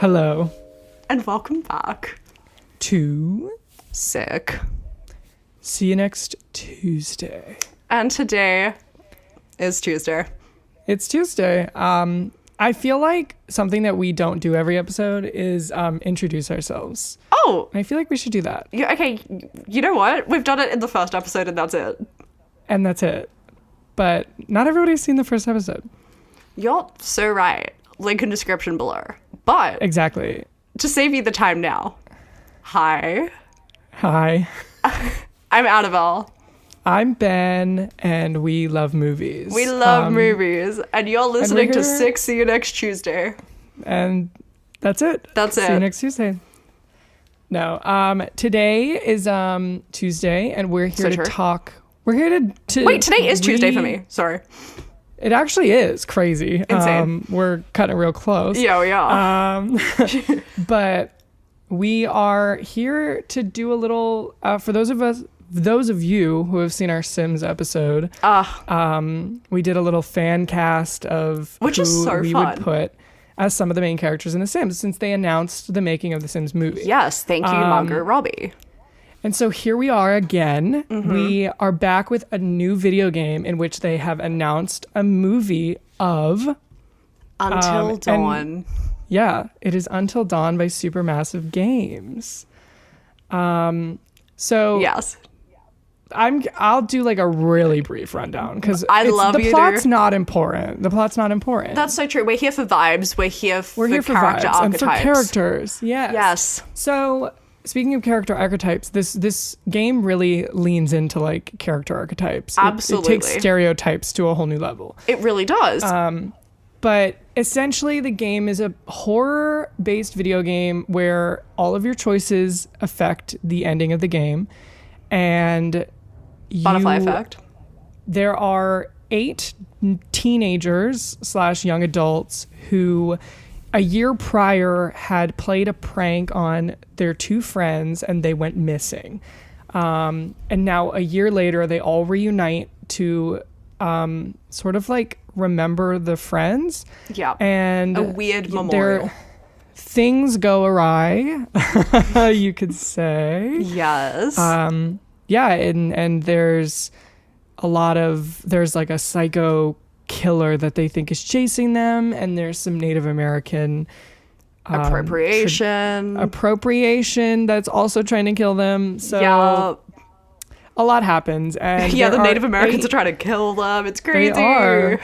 Hello. And welcome back to Sick. See you next Tuesday. And today is Tuesday. It's Tuesday. I feel like something that we don't do every episode is introduce ourselves. Oh! And I feel like we should do that. Yeah, okay, you know what? We've done it in the first episode and that's it. And that's it. But not everybody's seen the first episode. You're so right. Link in description below. But exactly. To save you the time now. Hi. Hi. I'm Annabel. I'm Ben, and we love movies. We love movies. And you're listening to Sick. See you next Tuesday. And that's it. That's it. See you next Tuesday. No. Today is Tuesday, and we're here to talk. We're here to wait, today is Tuesday for me. Sorry. It actually is crazy. Insane. We're cutting it real close. Yeah, we are. But we are here to do a little, for those of you who have seen our Sims episode, we did a little fan cast of which is so we fun. Would put as some of the main characters in The Sims since they announced the making of The Sims movie. Yes, thank you, Margot Robbie. And so here we are again. Mm-hmm. We are back with a new video game in which they have announced a movie of Until Dawn. Yeah, it is Until Dawn by Supermassive Games. So yes, I'll do like a really brief rundown because the plot's not important. The plot's not important. That's so true. We're here for vibes. We're here for character vibes archetypes and for characters. Yes. So speaking of character archetypes, this game really leans into like character archetypes. Absolutely, it takes stereotypes to a whole new level. It really does. But essentially, the game is a horror-based video game where all of your choices affect the ending of the game, and butterfly effect. There are 8 teenagers / young adults who a year prior had played a prank on their 2 friends and they went missing. And now a year later, they all reunite to sort of like remember the friends. Yeah. And a weird memorial. Things go awry, you could say. Yes. Yeah, and there's like a psycho killer that they think is chasing them, and there's some Native American appropriation that's also trying to kill them. So yeah, a lot happens, and the Native Americans are trying to kill them. It's crazy. They are.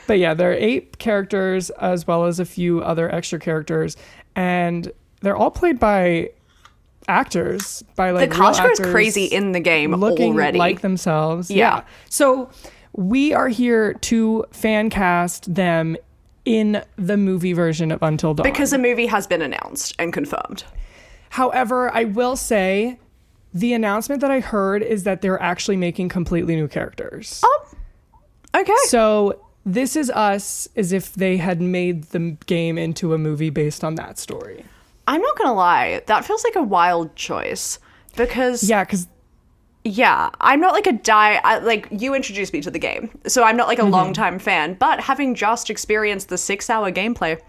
But yeah, there are 8 characters as well as a few other extra characters, and they're all played by actors, by like the cast real is crazy in the game looking already, like themselves. Yeah. So we are here to fan cast them in the movie version of Until Dawn because a movie has been announced and confirmed. However, I will say the announcement that I heard is that they're actually making completely new characters. Oh, okay. So this is us as if they had made the game into a movie based on that story. I'm not gonna lie, that feels like a wild choice because I'm not like like you introduced me to the game, so I'm not like a long-time fan, but having just experienced the 6-hour gameplay,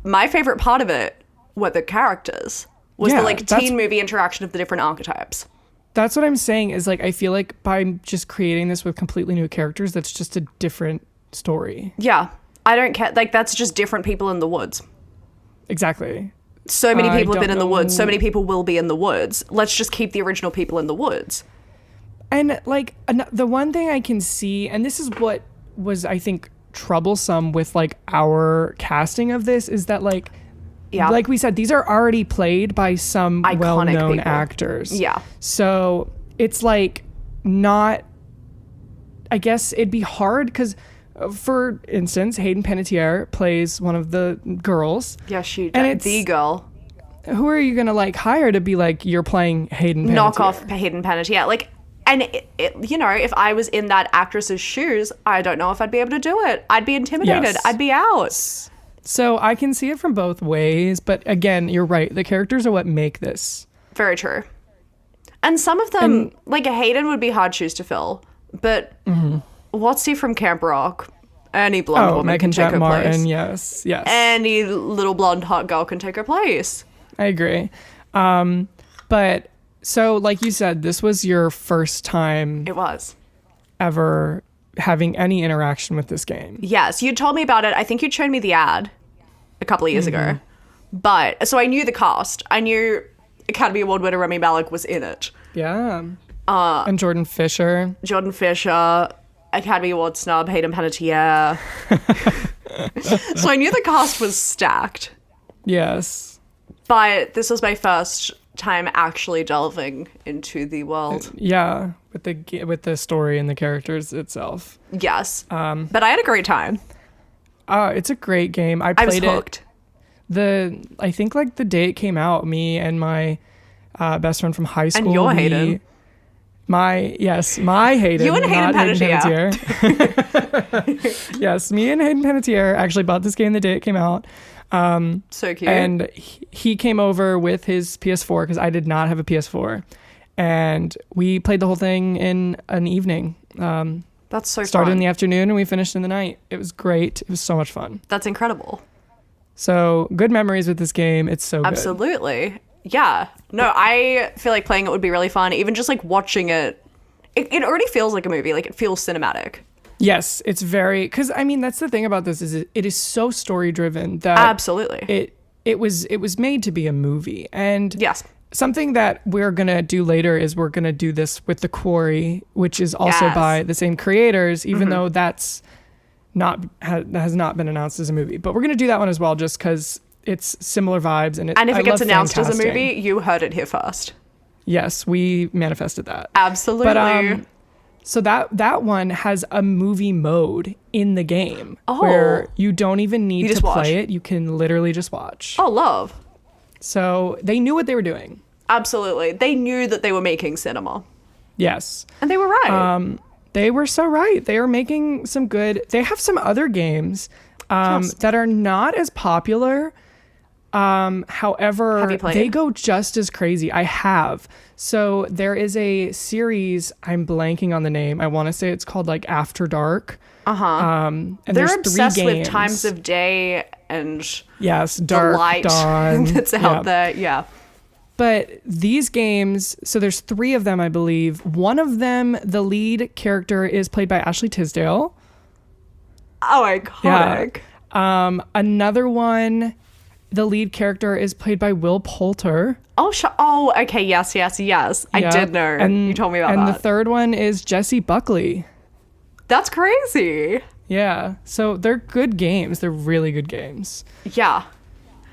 my favorite part of it were the characters, was the like teen movie interaction of the different archetypes. That's what I'm saying is like I feel like by just creating this with completely new characters, that's just a different story. Yeah, I don't care, like that's just different people in the woods. Exactly. So many people have been in the woods. So many people will be in the woods. Let's just keep the original people in the woods. And like the one thing I can see, and this is what was, I think, troublesome with like our casting of this, is that like we said, these are already played by some iconic well-known people. Actors. Yeah. So it's like not, I guess it'd be hard because, for instance, Hayden Panetierre plays one of the girls. Yeah, and it's the girl. Who are you gonna like hire to be like you're playing Hayden Panettiere? Knock off Hayden Panettiere, like, and you know, if I was in that actress's shoes, I don't know if I'd be able to do it. I'd be intimidated. Yes. I'd be out. So I can see it from both ways, but again, you're right. The characters are what make this. Very true. And some of them, like Hayden, would be hard shoes to fill, but. What's he from Camp Rock? Any blonde woman can take her Martin, place. yes. Any little blonde hot girl can take her place. I agree. But so, like you said, this was your first time. It was. Ever having any interaction with this game. Yes, you told me about it. I think you'd shown me the ad a couple of years ago. But so I knew the cast. I knew Academy Award winner Rami Malek was in it. Yeah. And Jordan Fisher. Academy Award snub Hayden Panetierre. So I knew the cast was stacked. Yes. But this was my first time actually delving into the world. Yeah, with the story and the characters itself. Yes. But I had a great time. It's a great game. I was hooked. I think like the day it came out, me and my best friend from high school. And your Hayden. My Hayden. You and Hayden Panetierre. Yes, me and Hayden Panetierre actually bought this game the day it came out. So cute. And he came over with his PS4 because I did not have a PS4. And we played the whole thing in an evening. That's so Started fun. in the afternoon and we finished in the night. It was great. It was so much fun. That's incredible. So good memories with this game. It's so Absolutely. Yeah. No, I feel like playing it would be really fun. Even just like watching it, it already feels like a movie. Like it feels cinematic. Yes, it's very, because I mean that's the thing about this is it is so story driven that absolutely it was made to be a movie. And yes, something that we're gonna do later is we're gonna do this with The Quarry, which is also by the same creators, even though that's has not been announced as a movie. But we're gonna do that one as well, just because it's similar vibes and if it gets announced as a movie, you heard it here first. Yes, we manifested that. Absolutely. But so that one has a movie mode in the game where you don't even need to play it. You can literally just watch. Oh, love. So they knew what they were doing. Absolutely. They knew that they were making cinema. Yes. And they were right. They were so right. They were making some good. They have some other games that are not as popular. However, they go just as crazy. I have. So there is a series, I'm blanking on the name. I want to say it's called like After Dark. And they're obsessed with times of day and dark, the light dawn that's out there. Yeah. But these games, so there's 3 of them, I believe. One of them, the lead character is played by Ashley Tisdale. Oh, iconic. Yeah. Another one, the lead character is played by Will Poulter. Oh, okay. Yes. I did know. And you told me about that. And the third one is Jesse Buckley. That's crazy. Yeah. So they're good games. They're really good games. Yeah.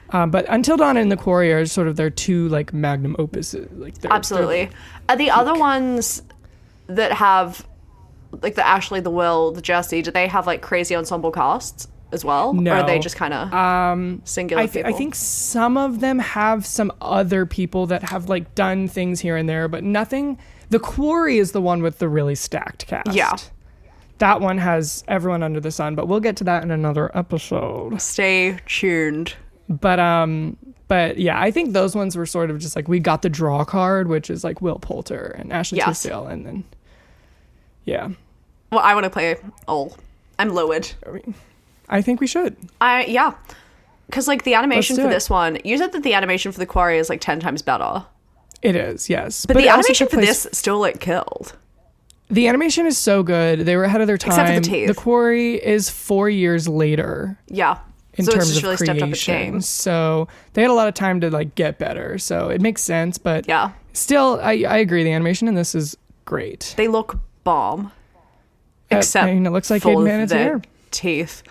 But Until Dawn and The Quarry are sort of their 2 like magnum opuses. Like absolutely. Are the other ones that have like the Ashley, the Will, the Jesse, do they have like crazy ensemble casts as well? No. Or are they just kind of singular people? I think some of them have some other people that have like done things here and there, but nothing. The Quarry is the one with the really stacked cast. Yeah. That one has everyone under the sun, but we'll get to that in another episode. Stay tuned. But yeah, I think those ones were sort of just like we got the draw card, which is like Will Poulter and Ashley Tisdale, and then yeah. Well, I want to play all. I'm lowered. I think we should. Yeah, because like the animation for this one, you said that the animation for The Quarry is like 10 times better. It is, yes, but the animation for this still like killed. The animation is so good. They were ahead of their time. Except for the teeth. The Quarry is 4 years later. Yeah. In so terms it's just of really creation. Stepped up its game. So they had a lot of time to like get better. So it makes sense, but yeah. Still, I agree. The animation in this is great. They look bomb. Except it looks like for Hayden Panetierre. Teeth.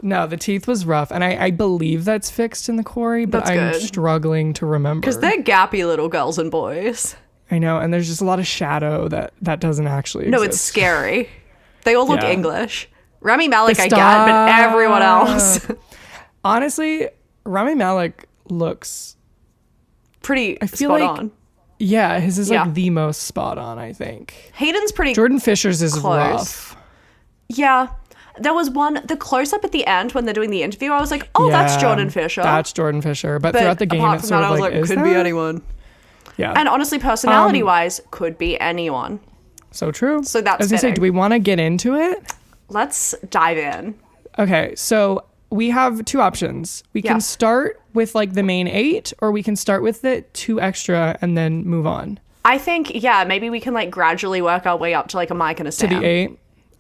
No, the teeth was rough, and I believe that's fixed in The Quarry, but I'm struggling to remember. Because they're gappy little girls and boys. I know, and there's just a lot of shadow that doesn't actually exist. No, it's scary. They all look English. Rami Malek, I get, but everyone else. Honestly, Rami Malek looks pretty spot on. Yeah, his is like the most spot on, I think. Hayden's pretty Jordan Fisher's is rough. Yeah. There was the close-up at the end when they're doing the interview, I was like, oh, that's Jordan Fisher. That's Jordan Fisher. But throughout the game, it's sort of like, is could be anyone. Yeah. And honestly, personality-wise, could be anyone. So true. So that's as I say, do we want to get into it? Let's dive in. Okay, so we have two options. We can start with like the main 8, or we can start with the 2 extra and then move on. I think, maybe we can like gradually work our way up to like a Mike and a Sam. To the 8?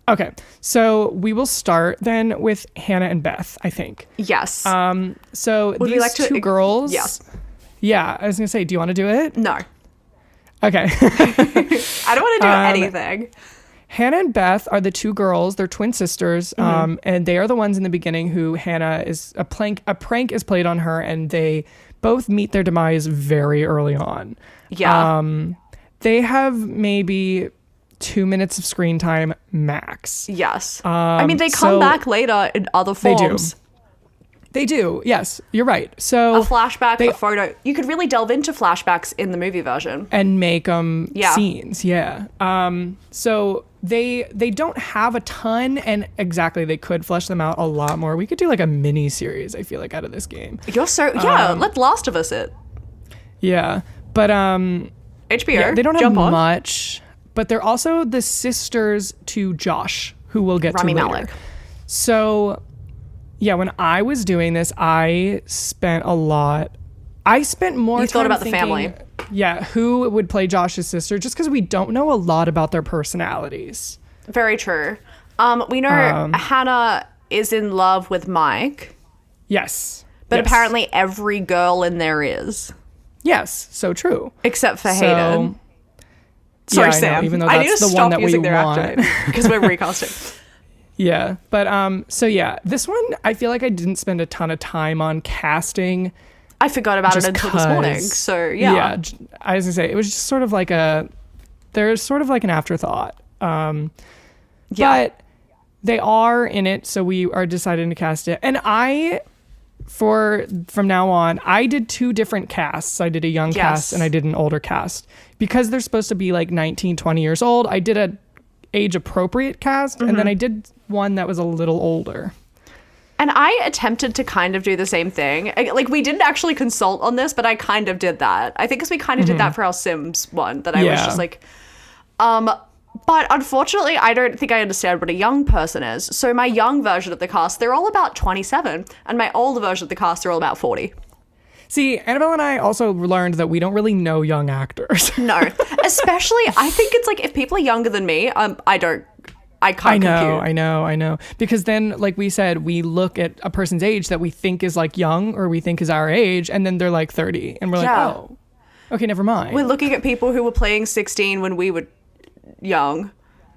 Okay, so we will start then with Hannah and Beth, I think. Yes. So Would these two girls. Yes. Yeah, I was gonna say, do you want to do it? No. Okay. I don't want to do anything. Hannah and Beth are the 2 girls. They're twin sisters, and they are the ones in the beginning who Hannah is a prank is played on her, and they both meet their demise very early on. Yeah. They have maybe 2 minutes of screen time max. Yes. I mean, they come back later in other forms. They do. Yes, you're right. So a flashback, a photo. You could really delve into flashbacks in the movie version and make them scenes. Yeah. So they don't have a ton, and exactly, they could flesh them out a lot more. We could do like a mini series, I feel like, out of this game. You're so let Last of Us it. Yeah, but HBO. They don't have much, but they're also the sisters to Josh, who we'll get Rami to later. Malek. So yeah, when I was doing this, I spent more time thought about thinking, the family. Yeah, who would play Josh's sister, just because we don't know a lot about their personalities. Very true. We know Hannah is in love with Mike. Yes. But apparently every girl in there is. Yes, so true. Except for Hayden. Sorry, Sam. Even though that's the one that we want. Because we're recasting. Yeah, but this one, I feel like I didn't spend a ton of time on casting. I forgot about it until this morning, so yeah. Yeah, I was gonna say, it was just sort of like there's sort of like an afterthought. But they are in it, so we are deciding to cast it. And from now on, I did 2 different casts. I did a young cast and I did an older cast. Because they're supposed to be like 19, 20 years old, I did a age appropriate cast, and then I did one that was a little older. And I attempted to kind of do the same thing. Like, we didn't actually consult on this, but I kind of did that. I think because we kind of did that for our Sims one, that I was just like, but unfortunately, I don't think I understand what a young person is. So my young version of the cast, they're all about 27, and my older version of the cast, they're all about 40. See, Annabel and I also learned that we don't really know young actors. No, especially, I think it's like, if people are younger than me, I can't compute. I know. Because then, like we said, we look at a person's age that we think is like young, or we think is our age, and then they're like 30, and we're like, oh, okay, never mind. We're looking at people who were playing 16 when we were young.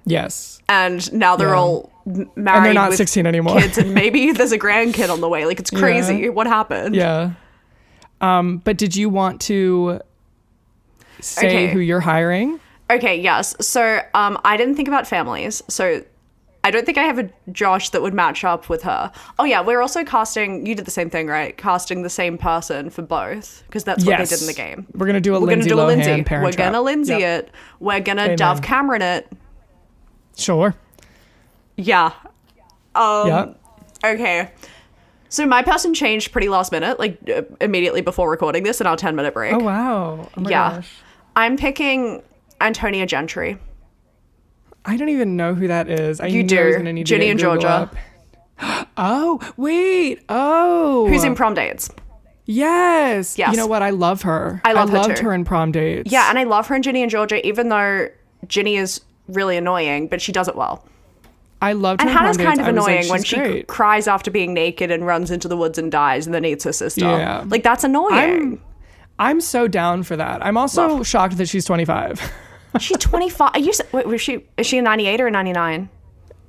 Yes. And now they're all married, and they're not with 16 anymore. Kids, and maybe there's a grandkid on the way. Like, it's crazy. What happened? Yeah. But did you want to say who you're hiring? Okay, yes. So I didn't think about families. So I don't think I have a Josh that would match up with her. Oh, yeah. We're also casting, you did the same thing, right? Casting the same person for both, because that's what they did in the game. We're going to do a Lindsay Lohan Parent We're going to Lindsay it. We're going to Dove Cameron it. Sure. Yeah. Okay. So my person changed pretty last minute, like immediately before recording this in our 10-minute break. Oh, wow. Oh my gosh. I'm picking Antonia Gentry. I don't even know who that is. You do. Ginny and Georgia. Oh, wait. Oh. Who's in Prom Dates. Yes. You know what? I love her. I loved her in Prom Dates. Yeah, and I love her in Ginny and Georgia, even though Ginny is really annoying, but she does it well. I loved her. And Hannah's kind of annoying when she cries after being naked and runs into the woods and dies and then eats her sister. Yeah. Like, that's annoying. I'm so down for that. I'm also shocked that she's 25. She's 25. Is she a 98 or a 99?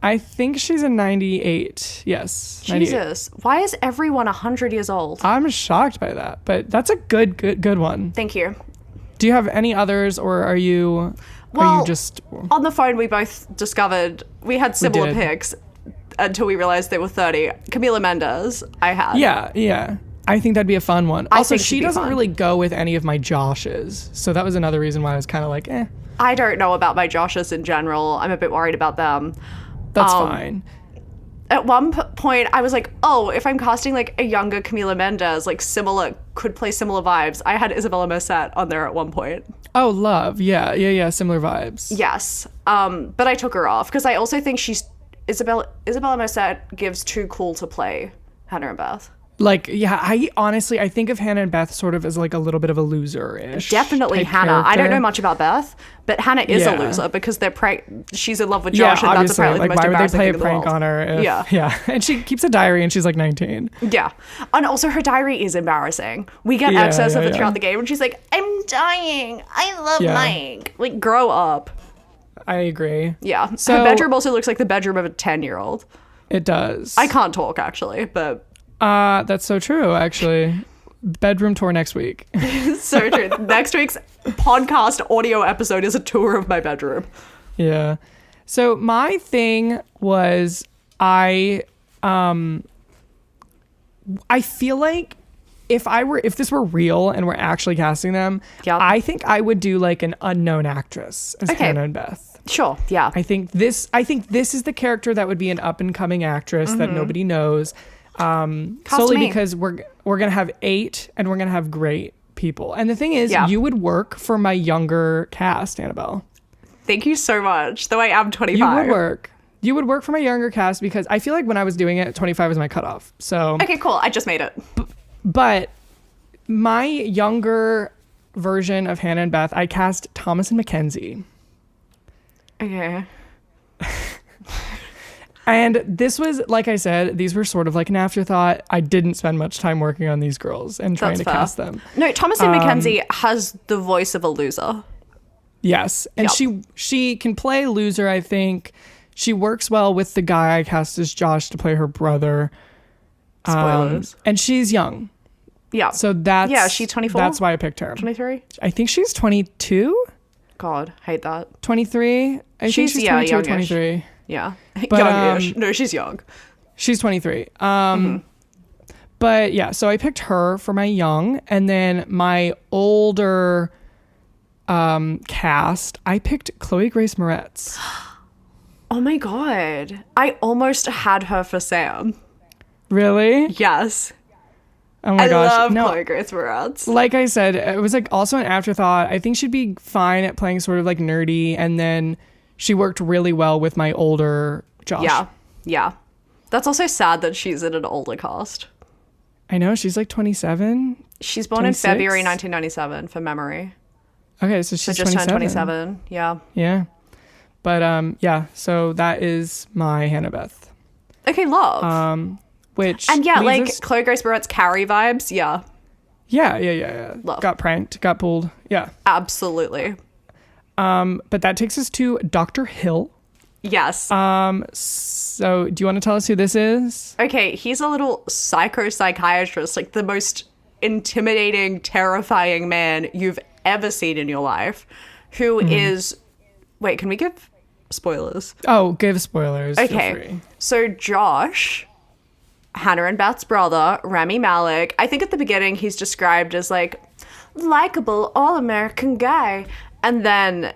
I think she's a 98. Yes. 98. Jesus. Why is everyone 100 years old? I'm shocked by that, but that's a good one. Thank you. Do you have any others, or are you just... On the phone, we both discovered we had similar picks until we realized they were 30. Camila Mendes, I had. Yeah. I think that'd be a fun one. Also, she doesn't really go with any of my Joshes, so that was another reason why I was kind of like, eh. I don't know about my Joshes in general. I'm a bit worried about them. That's fine. At one point, I was like, oh, if I'm casting like a younger Camila Mendes, like could play similar vibes. I had Isabella Merced on there at one point. Oh, love. Yeah. Similar vibes. Yes. But I took her off because I also think she's Isabella Merced gives too cool to play Hannah and Beth. Like, yeah, I think of Hannah and Beth sort of as like a little bit of a loser-ish. Definitely Hannah. Character. I don't know much about Beth, but Hannah is a loser because she's in love with Josh, and that's apparently the most embarrassing thing in the world. Why would they play a prank on her? Yeah. And she keeps a diary, and she's like 19. Yeah. And also her diary is embarrassing. We get access of it throughout the game, and she's like, I'm dying. I love lying. Like, grow up. I agree. Yeah. So her bedroom also looks like the bedroom of a 10-year-old. It does. I can't talk, actually, but... That's so true, actually. Bedroom tour next week. So true. Next week's podcast audio episode is a tour of my bedroom. Yeah. So my thing was I feel like if this were real and we're actually casting them, I think I would do like an unknown actress as Hannah and Beth. Sure, yeah. I think this is the character that would be an up and coming actress that nobody knows. Solely because we're gonna have 8 and we're gonna have great people. And the thing is, you would work for my younger cast, Annabel. Thank you so much. Though I am 25. You would work for my younger cast because I feel like when I was doing it, 25 was my cutoff. So okay, cool. I just made it. But my younger version of Hannah and Beth, I cast Thomas and Mackenzie. Okay. And this was, like I said, these were sort of like an afterthought. I didn't spend much time working on these girls and trying to cast them. No, Thomas and Mackenzie has the voice of a loser. Yes. And she can play loser, I think. She works well with the guy I cast as Josh to play her brother. Spoilers. And she's young. Yeah. So that's... Yeah, she's 24? That's why I picked her. 23? I think she's 22? God, hate that. 23? I think she's 22 or 23. Yeah. But, youngish. No, she's young. She's 23. But yeah, so I picked her for my young, and then my older cast, I picked Chloe Grace Moretz. Oh my God. I almost had her for Sam. Really? Yes. Oh my gosh. I love Chloe Grace Moretz. Like I said, it was like also an afterthought. I think she'd be fine at playing sort of like nerdy, and then she worked really well with my older Josh. Yeah. That's also sad that she's in an older cast. I know, she's like 27. She's born 26? In February 1997, for memory. Okay, so she's just 27. turned 27. Yeah. Yeah. But yeah, so that is my Hannah Beth. Okay, love. Which and yeah, like Chloe Grace Moretz Carrie vibes. Yeah. Yeah. Love. Got pranked, got pulled. Yeah. Absolutely. But that takes us to Dr. Hill. Yes. So do you want to tell us who this is? Okay, he's a little psychiatrist, like the most intimidating, terrifying man you've ever seen in your life, who is... Wait, can we give spoilers? Oh, give spoilers. Okay, so Josh, Hannah and Beth's brother, Rami Malek, I think at the beginning he's described as like, likable, all-American guy. And then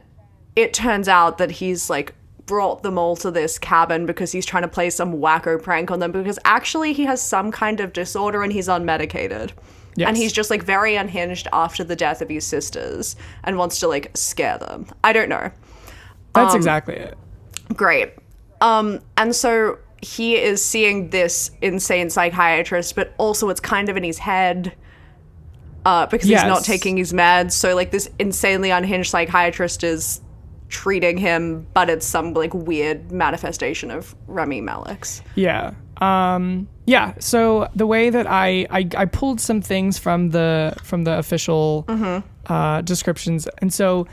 it turns out that he's like brought them all to this cabin because he's trying to play some wacko prank on them, because actually he has some kind of disorder and he's unmedicated. Yes. And he's just like very unhinged after the death of his sisters and wants to like scare them. I don't know. That's exactly it. Great. And so he is seeing this insane psychiatrist, but also it's kind of in his head because he's not taking his meds. So like this insanely unhinged psychiatrist is treating him, but it's some like weird manifestation of Rami Malek's. Yeah. So the way that I pulled some things from the official descriptions, and so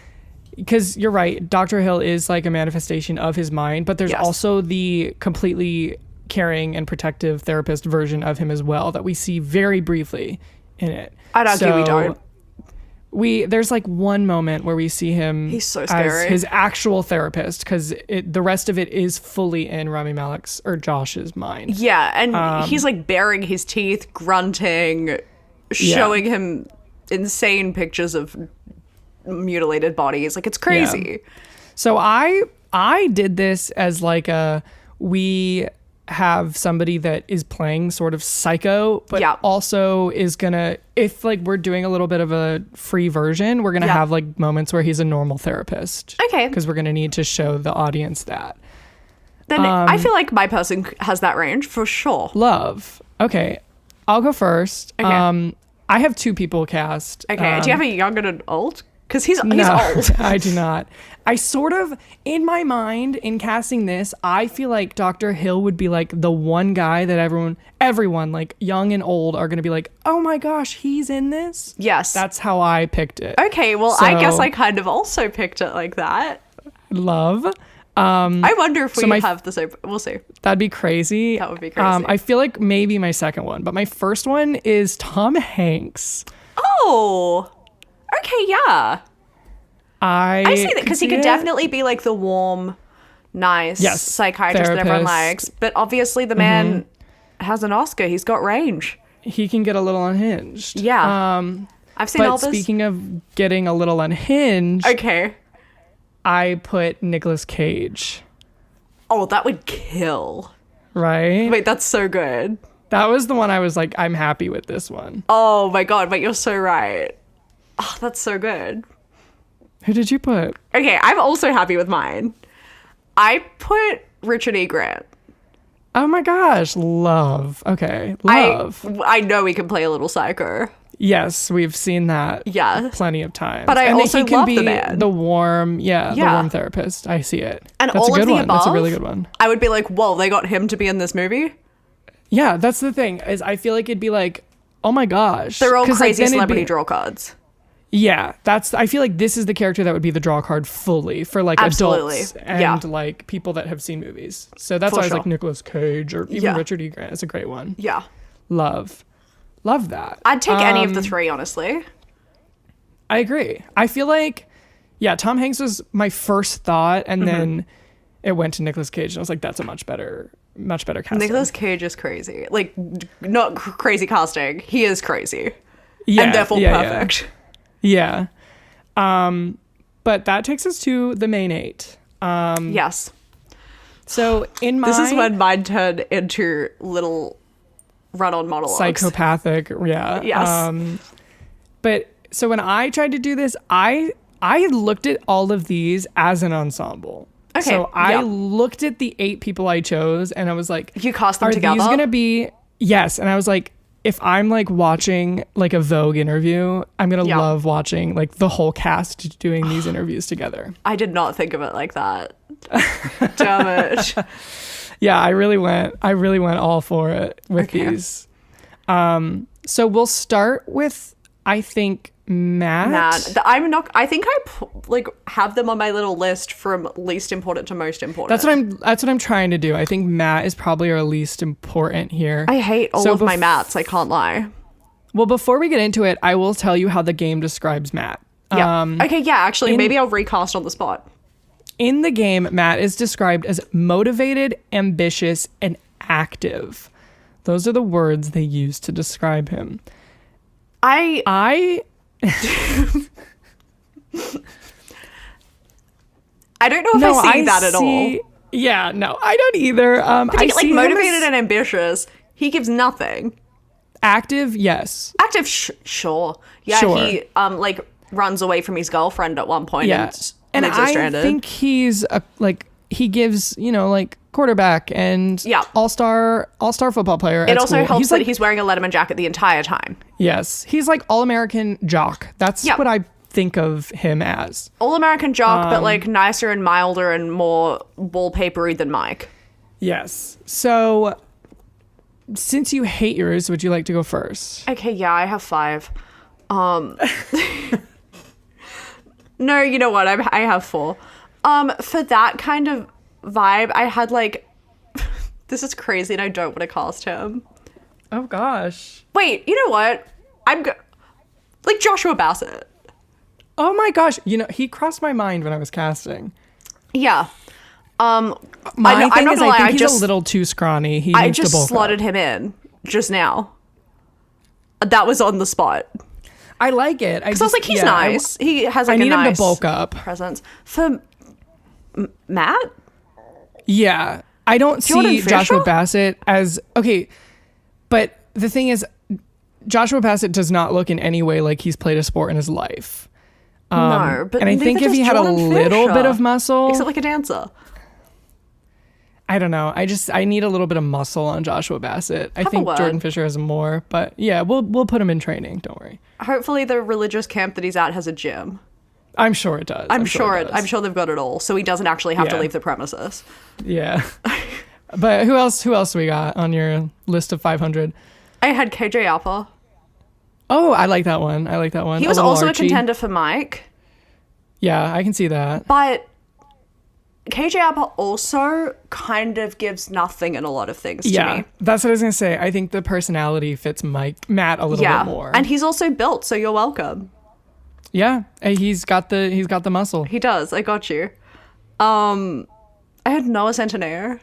because you're right, Dr. Hill is like a manifestation of his mind, but there's also the completely caring and protective therapist version of him as well that we see very briefly in it. I'd argue we don't. There's like one moment where we see him He's so scary. as his actual therapist, because the rest of it is fully in Rami Malek's or Josh's mind. Yeah, and he's like baring his teeth, grunting, showing him insane pictures of mutilated bodies. Like, it's crazy. Yeah. So I did this as like we have somebody that is playing sort of psycho, but also is gonna, if like we're doing a little bit of a free version, we're gonna have like moments where he's a normal therapist. Okay. Because we're gonna need to show the audience that. Then I feel like my person has that range for sure. Love. Okay. I'll go first. Okay. I have 2 people cast. Okay. Do you have a young and an old? Because he's No, old. I do not. I sort of, in my mind, in casting this, I feel like Dr. Hill would be like the one guy that everyone, like young and old, are going to be like, oh my gosh, he's in this? Yes. That's how I picked it. Okay, well, so, I guess I kind of also picked it like that. Love. I wonder if we have the same. We'll see. That'd be crazy. That would be crazy. I feel like maybe my second one, but my first one is Tom Hanks. Oh, okay, yeah. I see that because he could definitely be like the warm, nice psychiatrist that everyone likes. But obviously, the man has an Oscar. He's got range. He can get a little unhinged. Yeah. I've seen all this. But speaking of getting a little unhinged, okay, I put Nicolas Cage. Oh, that would kill. Right? Wait, that's so good. That was the one I was like, I'm happy with this one. Oh my God, but you're so right. Oh, that's so good. Who did you put? Okay, I'm also happy with mine. I put Richard E. Grant. Oh my gosh, love. Okay, love. I know he can play a little psycho. Yes, we've seen that plenty of times. But I also love the man. The warm, the warm therapist. I see it. And that's all a good of the one. above, that's a really good one. I would be like, whoa, they got him to be in this movie? Yeah, that's the thing. Is I feel like it'd be like, oh my gosh. They're all crazy celebrity draw cards. Yeah, I feel like this is the character that would be the draw card fully for like adults and like people that have seen movies. So that's why I was like Nicolas Cage or even Richard E. Grant is a great one. Yeah. Love that. I'd take any of the 3, honestly. I agree. I feel like, Tom Hanks was my first thought, and then it went to Nicolas Cage, and I was like, that's a much better casting. Nicolas Cage is crazy. Like, not crazy casting. He is crazy. Yeah, and therefore perfect. Yeah. But that takes us to the main 8. Yes. So in my... This is when mine turned into little run-on monologues. Psychopathic, yeah. Yes. But so when I tried to do this, I looked at all of these as an ensemble. Okay. So I looked at the 8 people I chose, and I was like... You cast them together? Are these going to be... Yes. And I was like, if I'm like watching like a Vogue interview, I'm going to love watching like the whole cast doing these interviews together. I did not think of it like that. Damn it. Yeah, I really went all for it with these. So we'll start with, I think, Matt. I think I have them on my little list from least important to most important. That's what I'm trying to do. I think Matt is probably our least important here. I hate all of my Matts. I can't lie. Well, before we get into it, I will tell you how the game describes Matt. Yeah. Okay. Yeah. Actually, maybe I'll recast on the spot. In the game, Matt is described as motivated, ambitious, and active. Those are the words they use to describe him. I don't know if I see that at all. Yeah, no, I don't either. I see motivated and ambitious. He gives nothing. Active, yes. Active, sure. Yeah, sure. He runs away from his girlfriend at one point and leaves her stranded. I think he's he gives quarterback and all-star football player. It also helps that he's wearing a Letterman jacket the entire time. Yes, he's like all-American jock. That's what I think of him as. All-American jock, but nicer and milder and more wallpapery than Mike. Yes. So, since you hate yours, would you like to go first? Okay, yeah, I have 5. No, you know what? I have 4. For that kind of vibe, I had this is crazy and I don't want to cast him. Oh gosh. Wait, you know what? Joshua Bassett. Oh my gosh. He crossed my mind when I was casting. Yeah. I think he's a little too scrawny. I just slotted him in just now. That was on the spot. I like it. I was like, he's nice. He has a nice him to bulk up presence. For Matt? Yeah. I don't see Joshua Bassett as... Okay, but the thing is, Joshua Bassett does not look in any way like he's played a sport in his life. No, but and I think if he had a little bit of muscle... Except like a dancer. I don't know. I need a little bit of muscle on Joshua Bassett. I think Jordan Fisher has more, but yeah, we'll put him in training. Don't worry. Hopefully the religious camp that he's at has a gym. I'm sure it does. I'm sure they've got it all, so he doesn't actually have to leave the premises. Yeah. But who else we got on your list of 500? I had KJ Apa. Oh, I like that one. He was also Archie. A contender for Mike. Yeah, I can see that. But KJ Apa also kind of gives nothing in a lot of things to me. Yeah, that's what I was going to say. I think the personality fits Matt a little bit more. And he's also built, so you're welcome. Yeah, he's got the muscle. He does. I got you. I had Noah Centineo.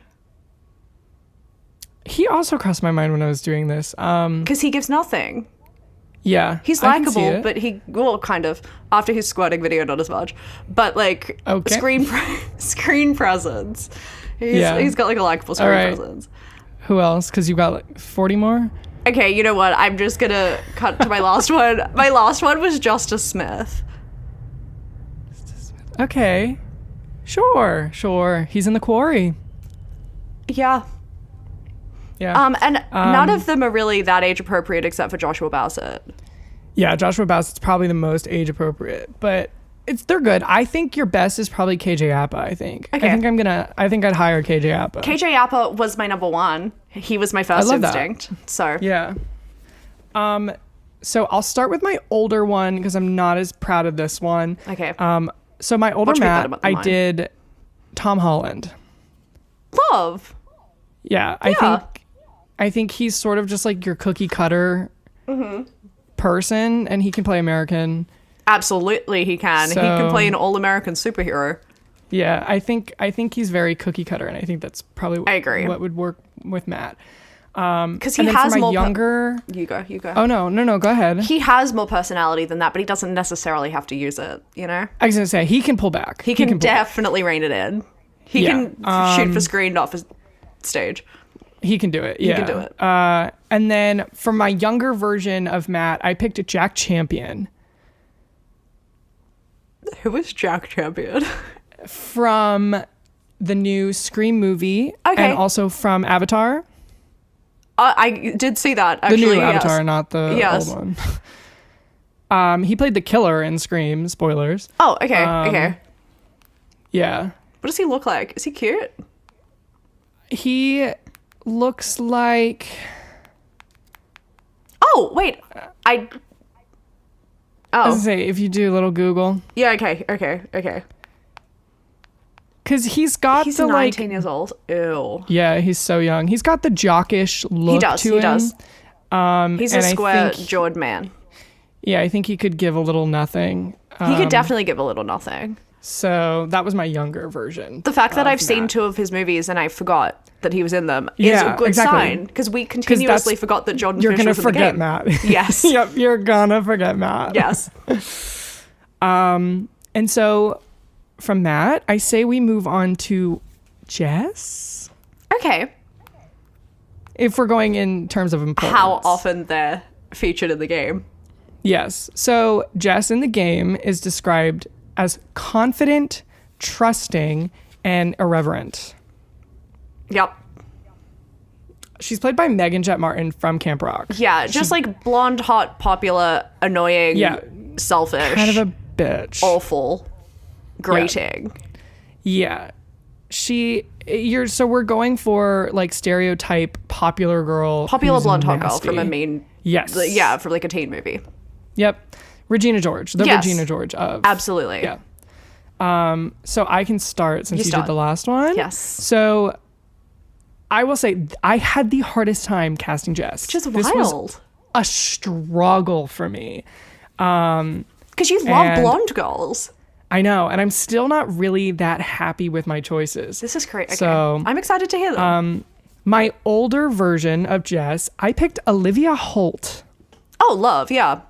He also crossed my mind when I was doing this. Because he gives nothing. Yeah. He's likable, but kind of. After his squirting video, not as much. But, like, screen presence. He's got, like, a likable screen presence. Who else? Because you've got, like, 40 more? Okay, you know what? I'm just going to cut to my last one. My last one was Justice Smith. Okay. Sure. He's in the Quarry. Yeah. Yeah. And none of them are really that age appropriate except for Joshua Bassett. Yeah, Joshua Bassett's probably the most age appropriate, but they're good. I think your best is probably KJ Apa, I think. Okay. I think I'd hire KJ Apa. KJ Apa was my number one. He was my first instinct. That. So. Yeah. So I'll start with my older one because I'm not as proud of this one. Okay. So my older Matt, I did Tom Holland. Love. Yeah. I think he's sort of just like your cookie cutter person, and he can play American. Absolutely, he can. He can play an all-American superhero. Yeah, I think he's very cookie cutter, and I think that's probably I agree. What would work with Matt. Because he has more younger. You go. Oh no, go ahead. He has more personality than that, but he doesn't necessarily have to use it. You know. I was gonna say he can pull back. He can definitely rein it in. He can shoot for screen, not for stage. He can do it. Yeah. He can do it. And then for my younger version of Matt, I picked Jack Champion. Who is Jack Champion? From the new Scream movie. Okay. And also from Avatar. I did see that, actually. The new Avatar, not the old one. He played the killer in Scream. Spoilers. Oh, okay. Okay. Yeah. What does he look like? Is he cute? He looks like... Oh, wait. I was gonna say, if you do a little Google. Yeah, okay. Because he's 19 years old. Ew. Yeah, he's so young. He's got the jockish look to him. He does. He's a square jawed man. Yeah, I think he could give a little nothing. He could definitely give a little nothing. So that was my younger version. The fact that I've seen 2 of his movies and I forgot that he was in them is a good sign, because we continuously forgot that Jordan Fisher was in the game. You're gonna forget Matt. Yes. Yep, you're gonna forget Matt. Yes. And so from Matt, I say we move on to Jess. Okay. If we're going in terms of importance. How often they're featured in the game. Yes. So Jess in the game is described as confident, trusting, and irreverent. Yep. She's played by Megan Jett Martin from Camp Rock. Yeah, just like blonde, hot, popular, annoying, selfish. Kind of a bitch. Awful. Grating. Yeah. So we're going for like stereotype popular girl. Popular blonde hot girl from a main. Yes. Yeah, from like a teen movie. Yep. Regina George. Regina George of. Absolutely. Yeah. So I can start since you did the last one. Yes. So I will say I had the hardest time casting Jess. Which is wild. This was a struggle for me. Because you love blonde girls. I know. And I'm still not really that happy with my choices. This is great. Okay. So I'm excited to hear them. My older version of Jess, I picked Olivia Holt. Oh, love. Yeah.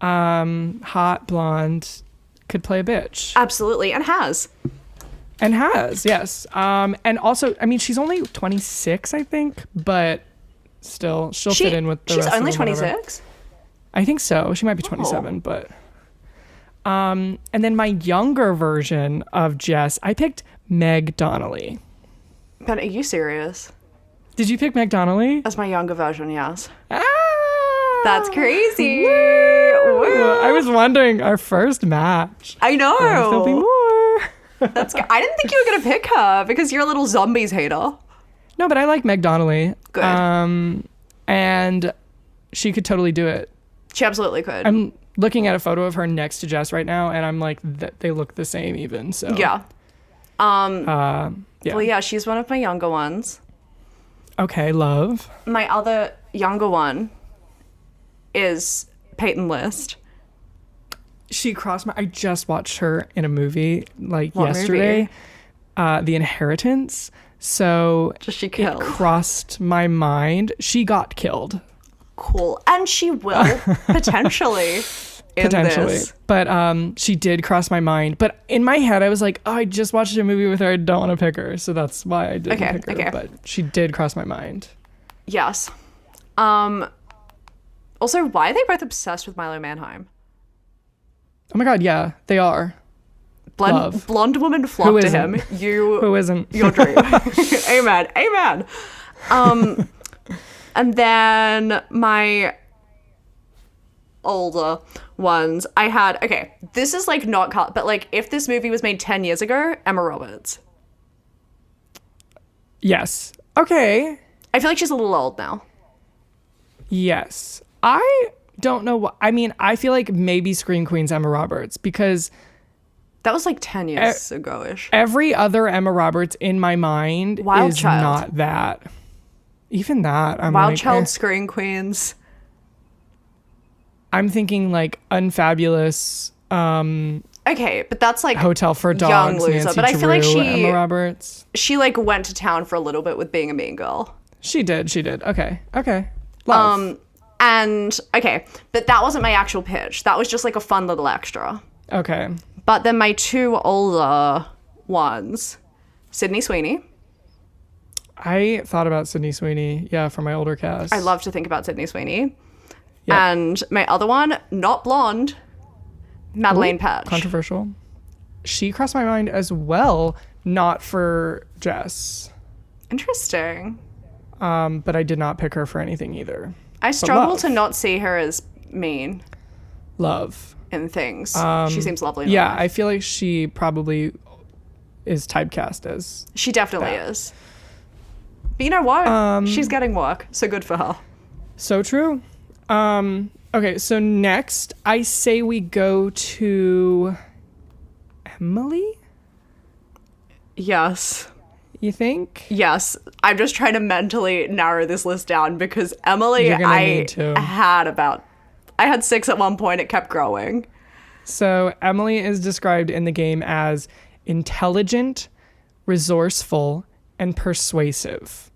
Hot, blonde, could play a bitch. Absolutely. And has, yes. And also, I mean, she's only 26, I think, but still, she'll fit in with the rest of them. She's only 26? I think so. She might be 27, but... and then my younger version of Jess, I picked Meg Donnelly. Ben, are you serious? Did you pick McDonnelly? As my younger version, yes. Ah! That's crazy. Woo! Woo! I was wondering our first match. I know. There'll be more. That's good. I didn't think you were going to pick her because you're a little zombies hater. No, but I like McDonnelly. Good. And she could totally do it. She absolutely could. I'm looking at a photo of her next to Jess right now, and I'm like, they look the same even. So yeah. Yeah. Well, yeah, she's one of my younger ones. Okay, love. My other younger one is Peyton List. She crossed my... I just watched her in a movie like What yesterday. movie? The Inheritance. So Just she killed. It crossed my mind. She got killed. Cool. And she will potentially in this. But she did cross my mind. But in my head, I was like, oh, I just watched a movie with her. I don't want to pick her. So that's why I didn't pick her. Okay. But she did cross my mind. Yes. Also, why are they both obsessed with Milo Manheim? Oh my God, yeah, they are. Blonde woman flocked to him. Who isn't? Your dream. Amen. Amen. And then my older ones, I had, okay, this is like not cut, but like if this movie was made 10 years ago, Emma Roberts. Yes. Okay. I feel like she's a little old now. Yes. I don't know what, I mean, I feel like maybe Scream Queen's Emma Roberts because that was like 10 years ago-ish. Every other Emma Roberts in my mind Wild is Child. not that. Even that, I'm Wild like, Child, Scream Queens. I'm thinking like Unfabulous. Okay, but that's like Hotel for Dogs. young loser. Nancy But I feel like Drew, Emma Roberts. she like went to town for a little bit with being a mean girl. She did. Okay. Love. And okay, but that wasn't my actual pitch. That was just like a fun little extra. Okay. But then my two older ones, Sydney Sweeney. I thought about Sydney Sweeney, for my older cast. I love to think about Sydney Sweeney. Yep. And my other one, not blonde, Madeleine Petsch. Controversial. She crossed my mind as well, not for Jess. Interesting. But I did not pick her for anything either. I struggle to not see her as mean. Love. In things. She seems lovely. Yeah, I feel like she probably is typecast as... She definitely is. But you know what? She's getting work, so good for her. So true. Okay, so next, I say we go to Emily? Yes. You think? Yes. I'm just trying to mentally narrow this list down because Emily, I had 6 at one point. It kept growing. So Emily is described in the game as intelligent, resourceful, and persuasive.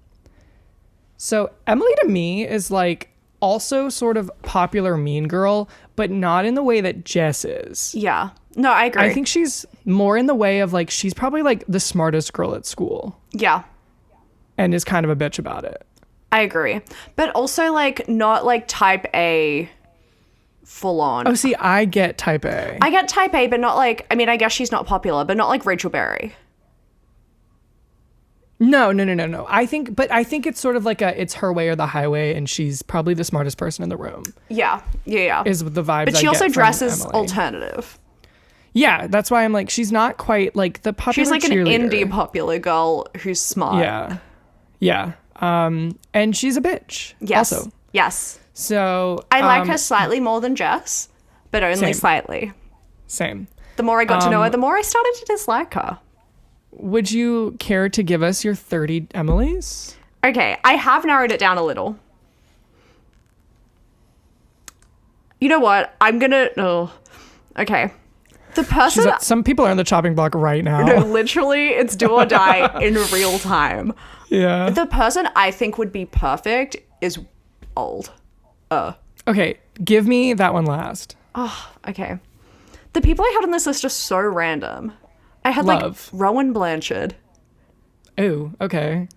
So Emily to me is like also sort of popular mean girl, but not in the way that Jess is. Yeah. No, I agree. I think she's more in the way of like, she's probably like the smartest girl at school. Yeah. And is kind of a bitch about it. I agree. But also like not like type A full on. Oh, see, I get type A. I get type A, but not like, I mean, I guess she's not popular, but not like Rachel Berry. No. I think it's sort of like it's her way or the highway, and she's probably the smartest person in the room. Yeah. Is the vibe. But she also dresses alternative. Yeah, that's why I'm like, she's not quite like the popular. She's like an cheerleader. indie popular girl who's smart. Yeah. And she's a bitch. Yes. Also. Yes. So I like her slightly more than Jess, but only slightly. Same. The more I got to know her, the more I started to dislike her. Would you care to give us your 30 Emilys? Okay, I have narrowed it down a little. You know what? Okay. The person... Some people are on the chopping block right now. No, literally, it's do or die in real time. Yeah. The person I think would be perfect is old. Okay, give me that one last. Oh, okay. The people I had on this list are so random. I had like Rowan Blanchard. Oh, okay.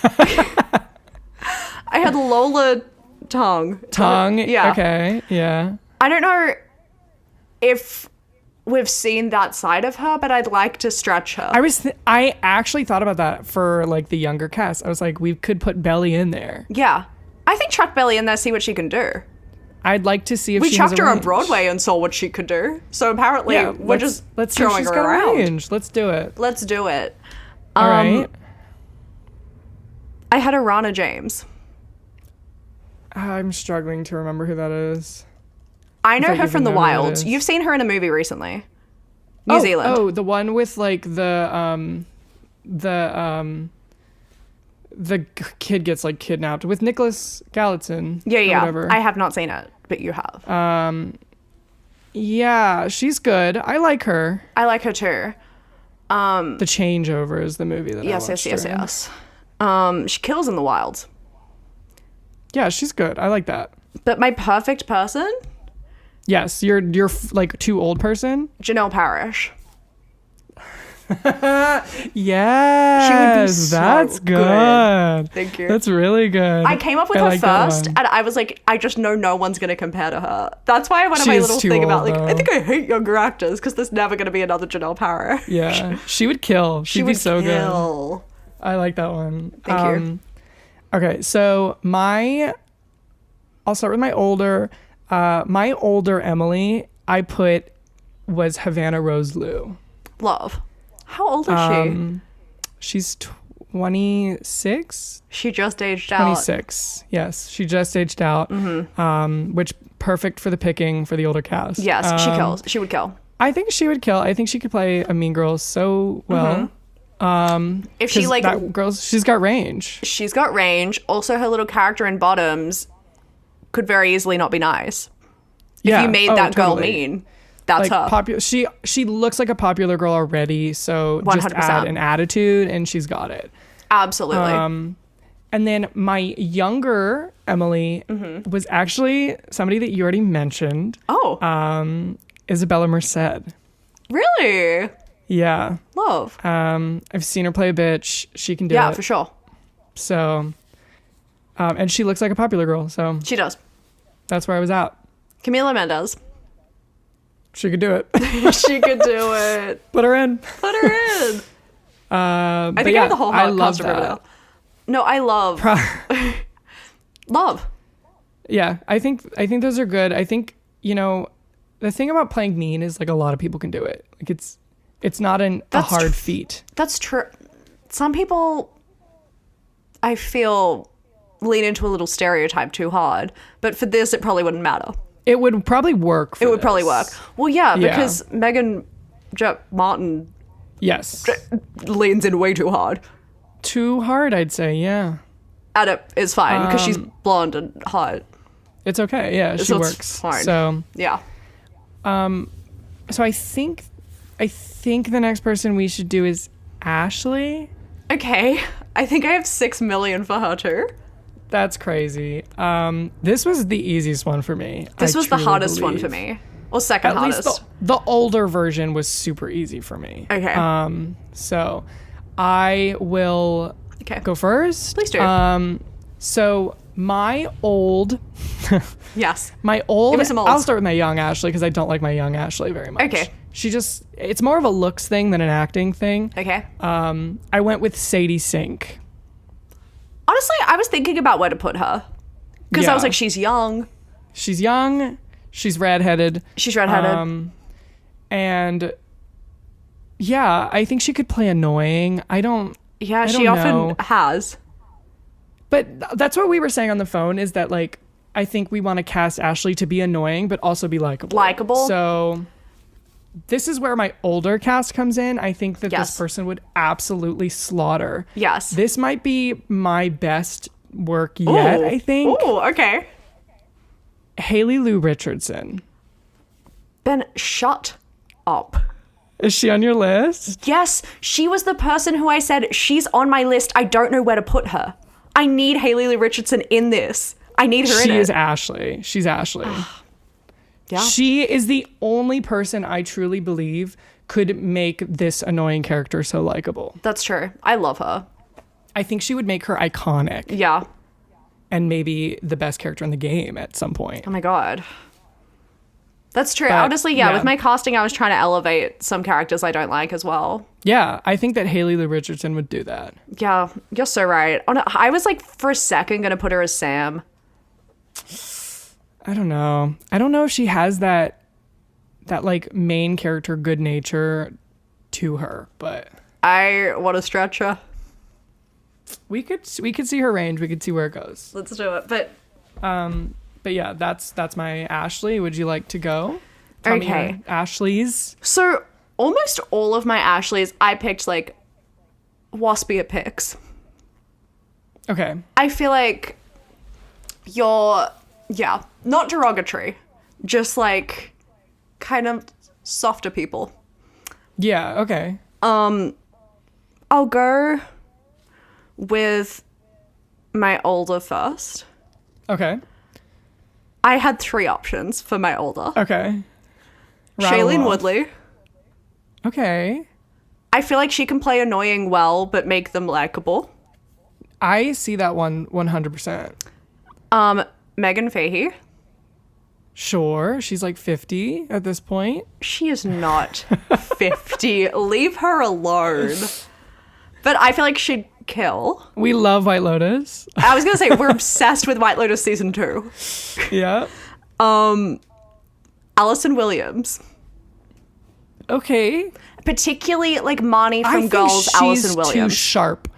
I had Lola Tong. Yeah. Okay, yeah. I don't know if we've seen that side of her, but I'd like to stretch her. I actually thought about that for like the younger cast. I was like, we could put Belly in there. Yeah. I think chuck Belly in there, see what she can do. I'd like to see if we she has chucked her on Broadway and saw what she could do. So apparently we're just let's throwing her around. Range. Let's do it. Let's do it. All right. I had Arana James. I'm struggling to remember who that is. I know her from The Wilds. You've seen her in a movie recently. New Zealand. Oh, the one with like the kid gets like kidnapped with Nicholas Gallatin. Yeah. Whatever. I have not seen it, but you have. Yeah, she's good. I like her. I like her too. The Changeover is the movie that I watched. Yes. She kills in The Wilds. Yeah, she's good. I like that. But my perfect person? Yes, you're like too old person. Janelle Parrish. Yes, she would be that's good. Thank you. That's really good. I came up with her first, and I was like, I just know no one's going to compare to her. That's why I went on my little thing about like, I think I hate younger actors because there's never going to be another Janelle Parrish. Yeah, she would kill. She'd be so good. I like that one. Thank you. Okay, so I'll start with my older Emily. I put was Havana Rose Liu. Love. How old is she? She's 26. She just aged 26. out. Yes, she just aged out. Mm-hmm. Which perfect for the picking for the older cast. Yes, she kills. She would kill. I think she would kill. I think she could play a mean girl so well. Mm-hmm. If she like that girl, she's got range. She's got range. Also, her little character in Bottoms could very easily not be nice. If you made that girl mean, that's like her. She looks like a popular girl already. So 100%. Just add an attitude, and she's got it. Absolutely. And then my younger Emily was actually somebody that you already mentioned. Oh. Isabella Merced. Really? Yeah. Love. I've seen her play a bitch. She can do it. Yeah, for sure. So, and she looks like a popular girl. So she does. That's where I was at. Camila Mendes. She could do it. She could do it. Put her in. Put her in. I think I have the whole cast of Riverdale. No, I love. Love. Yeah, I think those are good. I think, the thing about playing mean is like a lot of people can do it. Like it's not a hard feat. That's true. Some people, I feel, lean into a little stereotype too hard. But for this, it probably wouldn't matter. It would probably work for It would probably work. Well, yeah, because Megan Martin leans in way too hard. Too hard, I'd say, yeah. Is fine, because she's blonde and hot. It's okay, yeah, she works. Fine. So, yeah. So I think the next person we should do is Ashley. Okay. I think I have 6 million for her too. That's crazy. This was the easiest one for me. This was the hardest one for me. Or second hardest. Least the older version was super easy for me. Okay. So I will go first. Please do. So my old... Yes. My old... Give me some olds. I'll start with my young Ashley because I don't like my young Ashley very much. Okay. It's more of a looks thing than an acting thing. Okay. I went with Sadie Sink. Honestly, I was thinking about where to put her. Because I was like, she's young. She's young. She's redheaded. And yeah, I think she could play annoying. Yeah, she often has. But that's what we were saying on the phone is that like, I think we want to cast Ashley to be annoying, but also be likable. So this is where my older cast comes in. I think that this person would absolutely slaughter. Yes. This might be my best work yet, I think. Ooh, okay. Haley Lou Richardson. Ben, shut up. Is she on your list? Yes, she was the person who I said, she's on my list. I don't know where to put her. I need Haley Lou Richardson in this. I need her in it. She is Ashley. She's Ashley. Yeah. She is the only person I truly believe could make this annoying character so likable. That's true. I love her. I think she would make her iconic. Yeah. And maybe the best character in the game at some point. Oh my God. That's true. But, Honestly, yeah, with my casting, I was trying to elevate some characters I don't like as well. Yeah, I think that Haley Lou Richardson would do that. Yeah, you're so right. I was like, for a second, going to put her as Sam. I don't know. I don't know if she has that like main character good nature to her, but I want to stretch her. We could see her range. We could see where it goes. Let's do it. But yeah, that's my Ashley. Would you like to go? Tell me your Ashleys. So almost all of my Ashleys, I picked like waspier picks. Okay. I feel like you're, not derogatory, just like kind of softer people. Yeah. Okay. I'll go with my older first. Okay. I had 3 options for my older. Okay. Shailene Woodley. Okay. I feel like she can play annoying well, but make them likable. I see that one 100%. Megan Fahey. Sure. She's like 50 at this point. She is not 50. Leave her alone. But I feel like she'd kill. We love White Lotus. I was going to say, we're obsessed with White Lotus season 2. Yeah. Allison Williams. Okay. Particularly like Marnie from Girls, Allison Williams. Too sharp.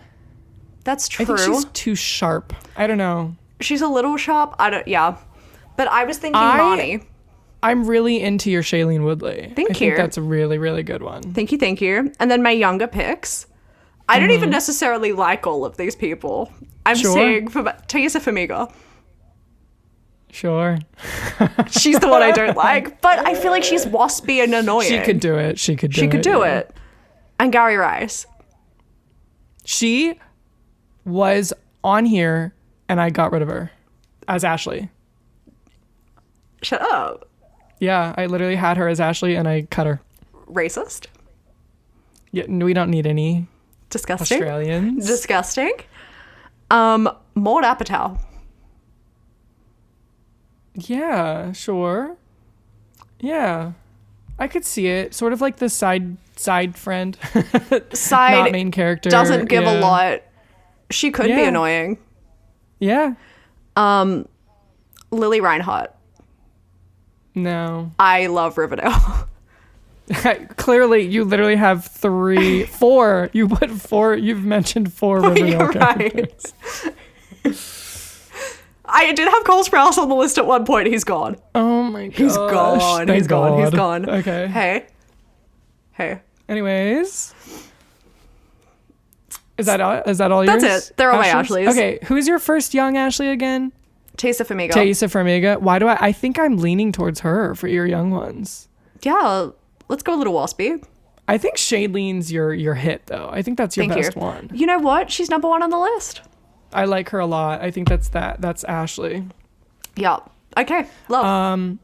That's true. I think she's too sharp. I don't know. She's a little sharp. But I was thinking Marnie. I'm really into your Shailene Woodley. Thank you. I think that's a really, really good one. Thank you. And then my younger picks. I don't even necessarily like all of these people. I'm saying Taissa Farmiga. Sure. She's the one I don't like, but I feel like she's waspy and annoying. She could do it. She could do it. And Gary Rice. She was on here and I got rid of her as Ashley. Shut up. Yeah, I literally had her as Ashley and I cut her. Racist. Yeah, we don't need any disgusting Australians. Disgusting. Maud Apatow. Yeah, sure. Yeah. I could see it. Sort of like the side friend. Not main character. Doesn't give a lot. She could be annoying. Yeah. Lily Reinhardt. No. I love Riverdale. Clearly, you literally have 4. You put 4. You've mentioned 4 Riverdale characters. Right. I did have Cole Sprouse on the list at one point. He's gone. Oh my god. He's gone. Thank He's God. gone. He's gone. Okay. Hey. Anyways. Is that all yours? That's it. They're all my Ashleys. Okay. Who's your first young Ashley again? Taissa Farmiga. Taissa Farmiga. Why do I think I'm leaning towards her for your young ones. Yeah. Let's go a little waspy. I think Shailene's your hit though. I think that's your best one. You know what? She's number 1 on the list. I like her a lot. I think that's Ashley. Yeah. Okay. Love.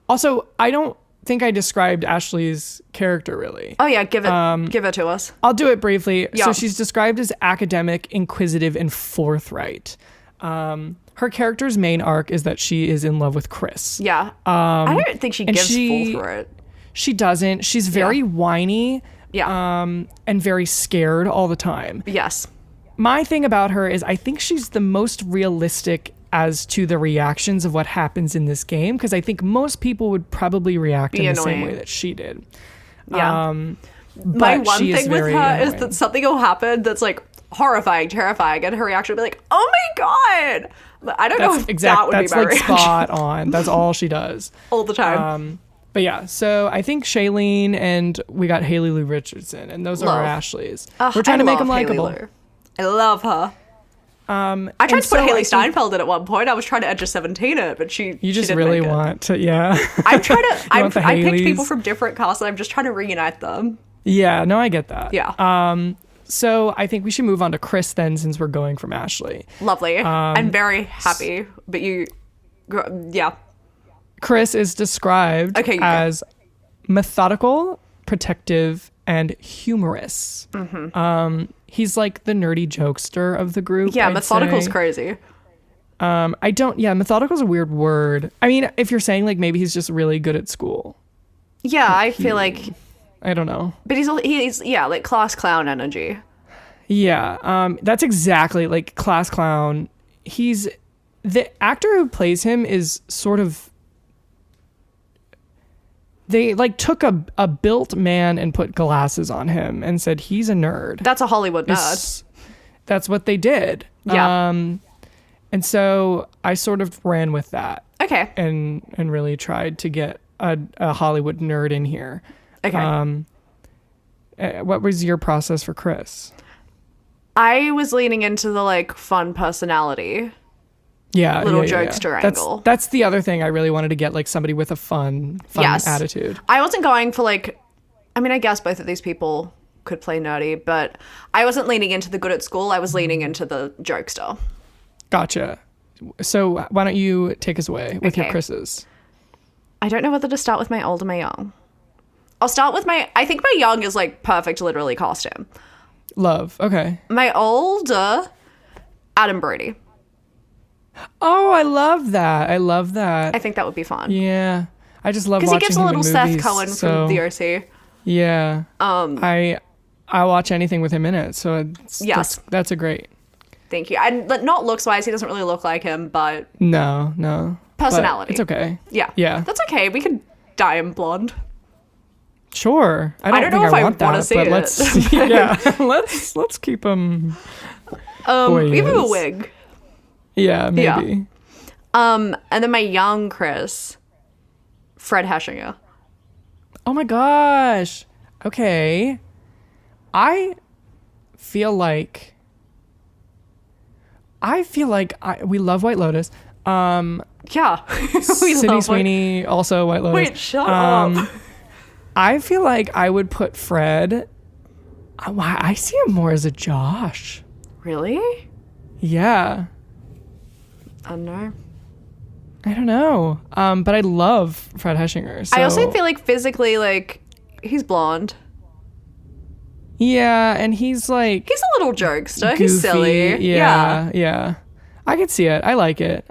Also, I don't think I described Ashley's character really. Oh yeah, give it to us. I'll do it briefly. Yeah. So she's described as academic, inquisitive, and forthright. Her character's main arc is that she is in love with Chris. Yeah. I don't think she gives forthright. She doesn't. She's very whiny. Yeah. And very scared all the time. Yes. My thing about her is I think she's the most realistic as to the reactions of what happens in this game, because I think most people would probably react in the same way that she did. Yeah. My one thing with her is that something will happen that's like horrifying, terrifying, and her reaction will be like, "Oh my god!" But I don't know if that would be my reaction. That's spot on. That's all she does all the time. But yeah, so I think Shailene and we got Haley Lou Richardson, and those are our Ashleys. We're trying to make them likable. I love her. I tried to put Haley Steinfeld in at one point. I was trying to edge a 17 in it, but you just really want to, yeah. I'm trying to. I picked people from different casts, and I'm just trying to reunite them. Yeah, no, I get that. Yeah. So I think we should move on to Chris then, since we're going from Ashley. Lovely. I'm very happy, but yeah. Chris is described as methodical, protective, and humorous. He's like the nerdy jokester of the group. Yeah, methodical's crazy. Methodical is a weird word. I mean, if you're saying like maybe he's just really good at school. Yeah, I feel like... I don't know. But he's like class clown energy. Yeah, that's exactly like class clown. The actor who plays him is sort of... They like took a built man and put glasses on him and said he's a nerd. That's a Hollywood nerd. That's what they did. Yeah. And so I sort of ran with that. Okay. And really tried to get a Hollywood nerd in here. Okay. What was your process for Chris? I was leaning into the like fun personality. Yeah. Little jokester angle. That's the other thing. I really wanted to get like somebody with a fun attitude. I wasn't going for like, I mean, I guess both of these people could play nerdy, but I wasn't leaning into the good at school. I was leaning into the jokester. Gotcha. So why don't you take us away with your Chris's? I don't know whether to start with my old or my young. I'll start with I think my young is like perfect literally costume. Love. Okay. My older, Adam Brody. Oh, I love that. I think that would be fun. Yeah. I just love watching him in movies. Because he gives a little Seth Cohen from the OC. Yeah. I watch anything with him in it. So that's a great. Thank you. And not looks wise, he doesn't really look like him, but no. Personality. But it's okay. Yeah. Yeah. That's okay. We could dye him blonde. Sure. I don't know if I want to see it. Let's keep him. Give him a wig. Yeah, maybe. Yeah. And then my young Chris, Fred Heshinger. Oh my gosh. Okay. I feel like we love White Lotus. Yeah. Sydney Sweeney, also White Lotus. Wait, shut up. I feel like I would put Fred. I see him more as a Josh. Really? Yeah. I don't know. I don't know. But I love Fred Heshinger. So. I also feel like physically, like, he's blonde. Yeah, and he's like... He's a little jokester. Goofy. He's silly. Yeah. I could see it. I like it.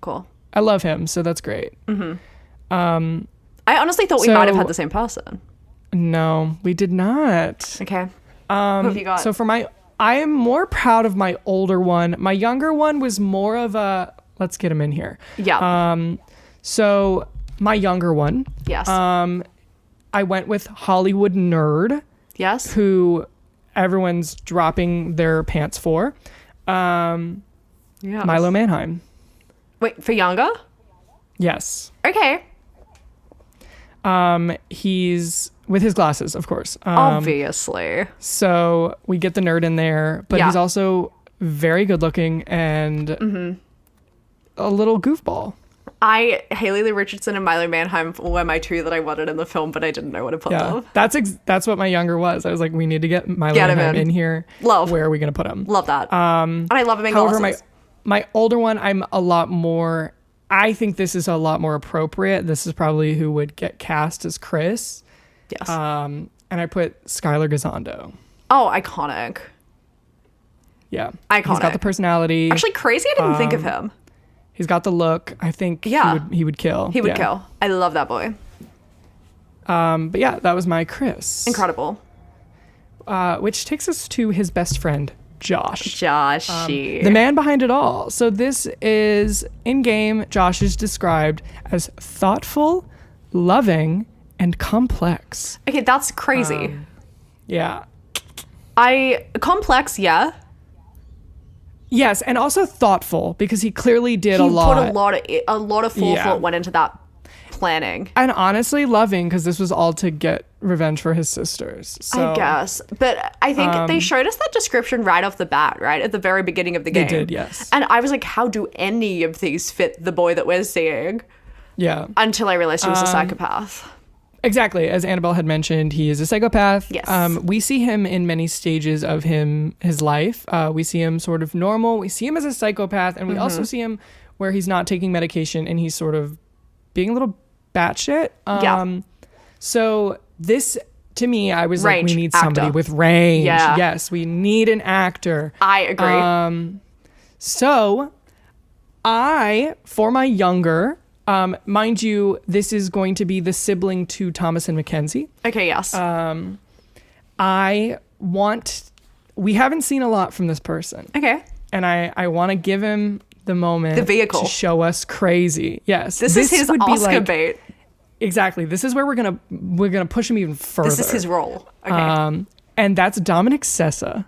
Cool. I love him, so that's great. Mm-hmm. I honestly thought we might have had the same person. No, we did not. Okay. Who have you got? So I am more proud of my older one. My younger one was more of a, let's get him in here. Yeah. So my younger one. Yes. I went with Hollywood nerd. Yes. Who everyone's dropping their pants for. Milo Manheim. Wait, for younger? Yes. Okay. He's with his glasses, of course. Obviously. So we get the nerd in there, but he's also very good looking and a little goofball. Haley Lee Richardson and Milo Manheim were my two that I wanted in the film, but I didn't know where to put them. That's what my younger was. I was like, we need to get Milo Manheim in here. Love. Where are we going to put him? Love that. And I love him in glasses. My older one, I'm a lot more... I think this is a lot more appropriate. This is probably who would get cast as Chris. Yes. And I put Skylar Gisondo. Oh, iconic. Yeah. Iconic. He's got the personality. Actually, crazy I didn't think of him. He's got the look. I think he would kill. He would kill. I love that boy. But yeah, that was my Chris. Incredible. Which takes us to his best friend, Josh. Joshy. The man behind it all. So this is, in-game, Josh is described as thoughtful, loving, and complex. Okay, that's crazy. Yeah. Complex, yeah. Yes, and also thoughtful, because he clearly did a lot. He put a lot of forethought went into that planning. And honestly loving, because this was all to get revenge for his sisters. So, I guess. But I think they showed us that description right off the bat, right? At the very beginning of the game. They did, yes. And I was like, how do any of these fit the boy that we're seeing? Yeah. Until I realized he was a psychopath. Exactly. As Annabel had mentioned, he is a psychopath. Yes. We see him in many stages of his life. We see him sort of normal. We see him as a psychopath. And we also see him where he's not taking medication and he's sort of being a little batshit. So this, to me, I was like, we need somebody with range. Yeah. Yes, we need an actor. I agree. So For my younger, mind you, this is going to be the sibling to Thomas and Mackenzie. Okay, yes. We haven't seen a lot from this person. Okay. And I want to give him the moment. The vehicle. To show us crazy. Yes. This is his Oscar bait. Exactly. This is where we're gonna push him even further. This is his role. Okay. And that's Dominic Sessa.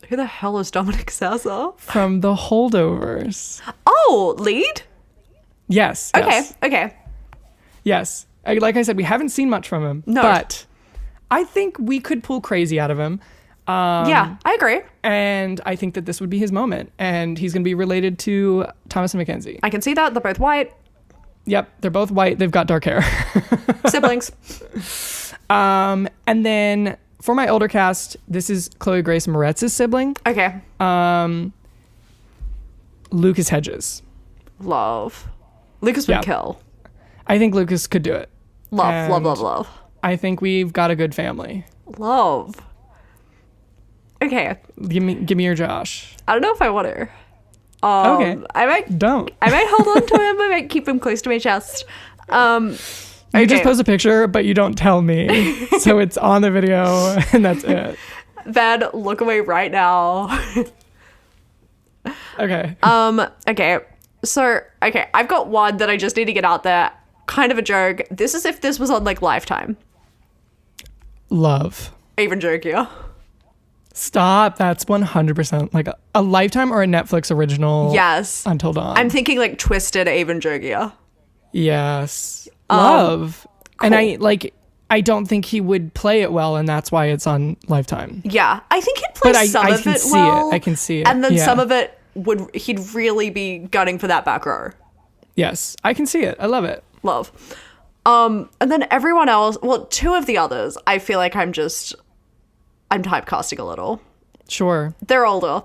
Who the hell is Dominic Sessa? From The Holdovers. Oh, lead? Yes. Okay. Yes. Like I said, we haven't seen much from him. No. But I think we could pull crazy out of him. Yeah, I agree. And I think that this would be his moment. And he's going to be related to Thomas and Mackenzie. I can see that. They're both white. Yep. They're both white. They've got dark hair. Siblings. And then for my older cast, this is Chloe Grace Moretz's sibling. Okay. Lucas Hedges. Love. Lucas would kill. I think Lucas could do it. Love. I think we've got a good family. Love. Okay. Give me your Josh. I don't know if I want to. Okay. I might hold on to him. I might keep him close to my chest. You just post a picture, but you don't tell me. So it's on the video, and that's it. Then look away right now. Okay. Okay. So, I've got one that I just need to get out there. Kind of a joke. This is if this was on, like, Lifetime. Love. Even jokier. Stop. That's 100% like a Lifetime or a Netflix original. Yes. Until Dawn. I'm thinking, like, Twisted, even jokier. Yes. Love. Cool. And I don't think he would play it well, and that's why it's on Lifetime. Yeah. I think he'd play some of it well. I can see it. And then some of it he'd really be gunning for that back row. Yes. I can see it. I love it. Love. And then everyone else, well, two of the others, I feel like I'm typecasting a little. Sure. They're older.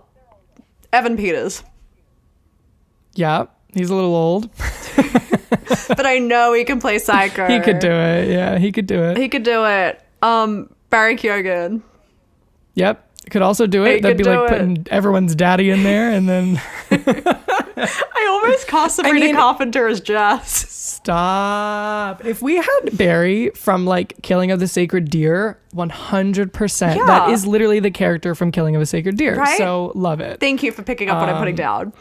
Evan Peters. Yeah. He's a little old. But I know he can play Psycho. He could do it. Yeah, he could do it. Barry Keoghan. Yep. Could also do it. That'd be like putting everyone's daddy in there, and then I almost cast Sabrina Carpenter as Jess. Stop. If we had Barry from like Killing of the Sacred Deer, 100%. Yeah. That is literally the character from Killing of a Sacred Deer. Right? So love it. Thank you for picking up what I'm putting down.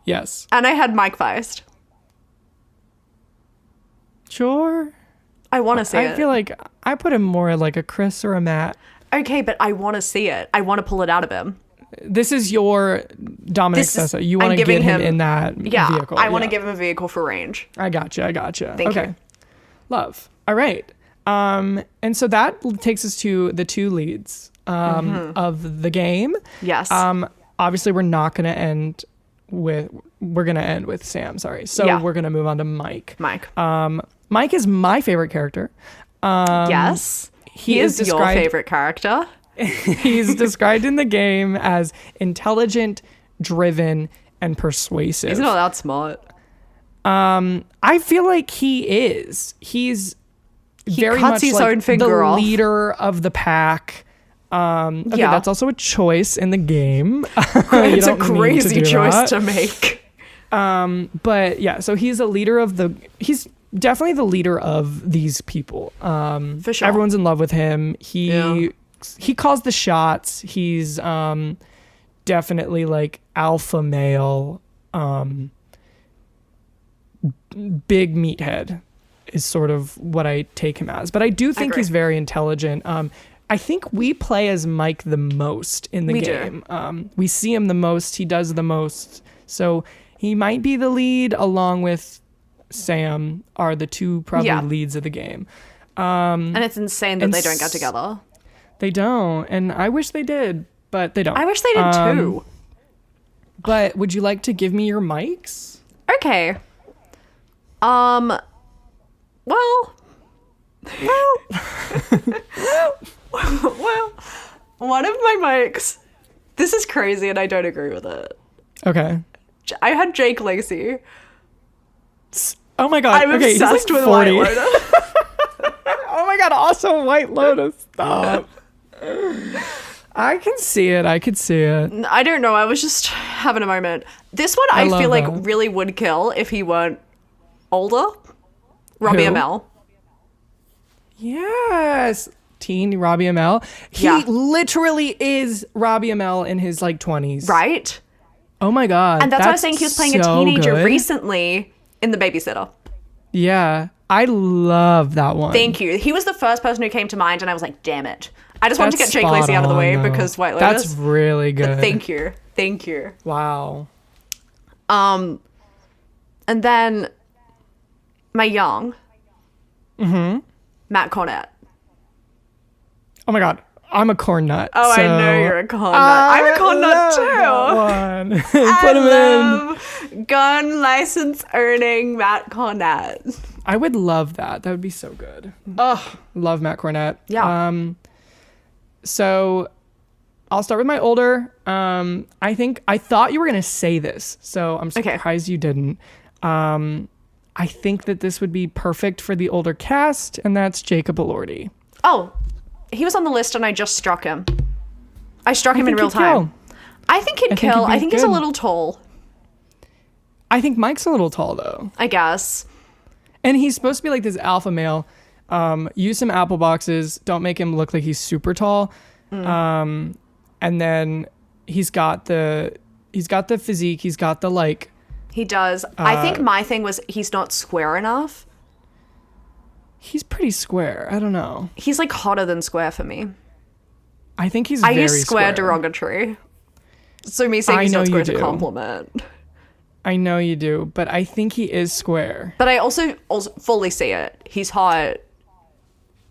Yes. And I had Mike Feist. Sure. I want to see it. I feel like I put him more like a Chris or a Matt. Okay, but I want to see it. I want to pull it out of him. This is your Dominic Sessa. You want to get him in that vehicle. I want to give him a vehicle for range. I gotcha. Thank you. Love. All right. And so that takes us to the two leads of the game. Yes. Obviously, we're going to end with Sam. Sorry. So we're going to move on to Mike. Mike is my favorite character. Yes. He is your favorite character. He's described in the game as intelligent, driven, and persuasive. He's not that smart. I feel like he is. He's very much his like own finger the off. Leader of the pack. That's also a choice in the game. It's a crazy choice to make. But yeah, so he's a leader he's definitely the leader of these people. For sure. Everyone's in love with him. He calls the shots. He's definitely like alpha male, big meathead is sort of what I take him as. But I do think he's very intelligent. I think we play as Mike the most in the game. We see him the most. He does the most. So he might be the lead, along with Sam are the two probably leads of the game. And it's insane that they don't get together. They don't. And I wish they did, but they don't. I wish they did too. But would you like to give me your mics? Okay. Well, one of my mics. This is crazy and I don't agree with it. Okay. I had Jake Lacey. Oh my god. I'm obsessed with White Lotus. Oh my god, also White Lotus. Stop. I can see it. I could see it. I don't know. I was just having a moment. This one I feel like really would kill if he weren't older. Robbie Amell. Yes. Teen Robbie Amell. He literally is Robbie Amell in his like 20s. Right? Oh my God. And that's why I was saying he was playing a teenager recently in The Babysitter. Yeah. I love that one. Thank you. He was the first person who came to mind and I was like, damn it. I just wanted to get Jake Lacey out of the way because White Lotus. That's really good. But thank you. Thank you. Wow. And then my young. Matt Cornett. Oh my God. I'm a corn nut. Oh, so I know you're a corn nut. I'm a corn nut too. Put him in. Gun license earning Matt Cornett. I would love that. That would be so good. Oh, love Matt Cornett. Yeah. So I'll start with my older. I thought you were going to say this, so I'm surprised you didn't. I think that this would be perfect for the older cast, and that's Jacob Elordi. Oh, he was on the list and I just struck him. I struck him in real time. I think he'd kill. I think he's a little tall. I think Mike's a little tall, though. I guess. And he's supposed to be like this alpha male. Use some apple boxes. Don't make him look like he's super tall. And then he's got the physique. He's got the like. He does. I think my thing was he's not square enough. He's pretty square. I don't know. He's like hotter than square for me. I think he's very square. I use square derogatory. So me saying he's not square is a compliment. I know you do, but I think he is square. But I also fully see it. He's hot.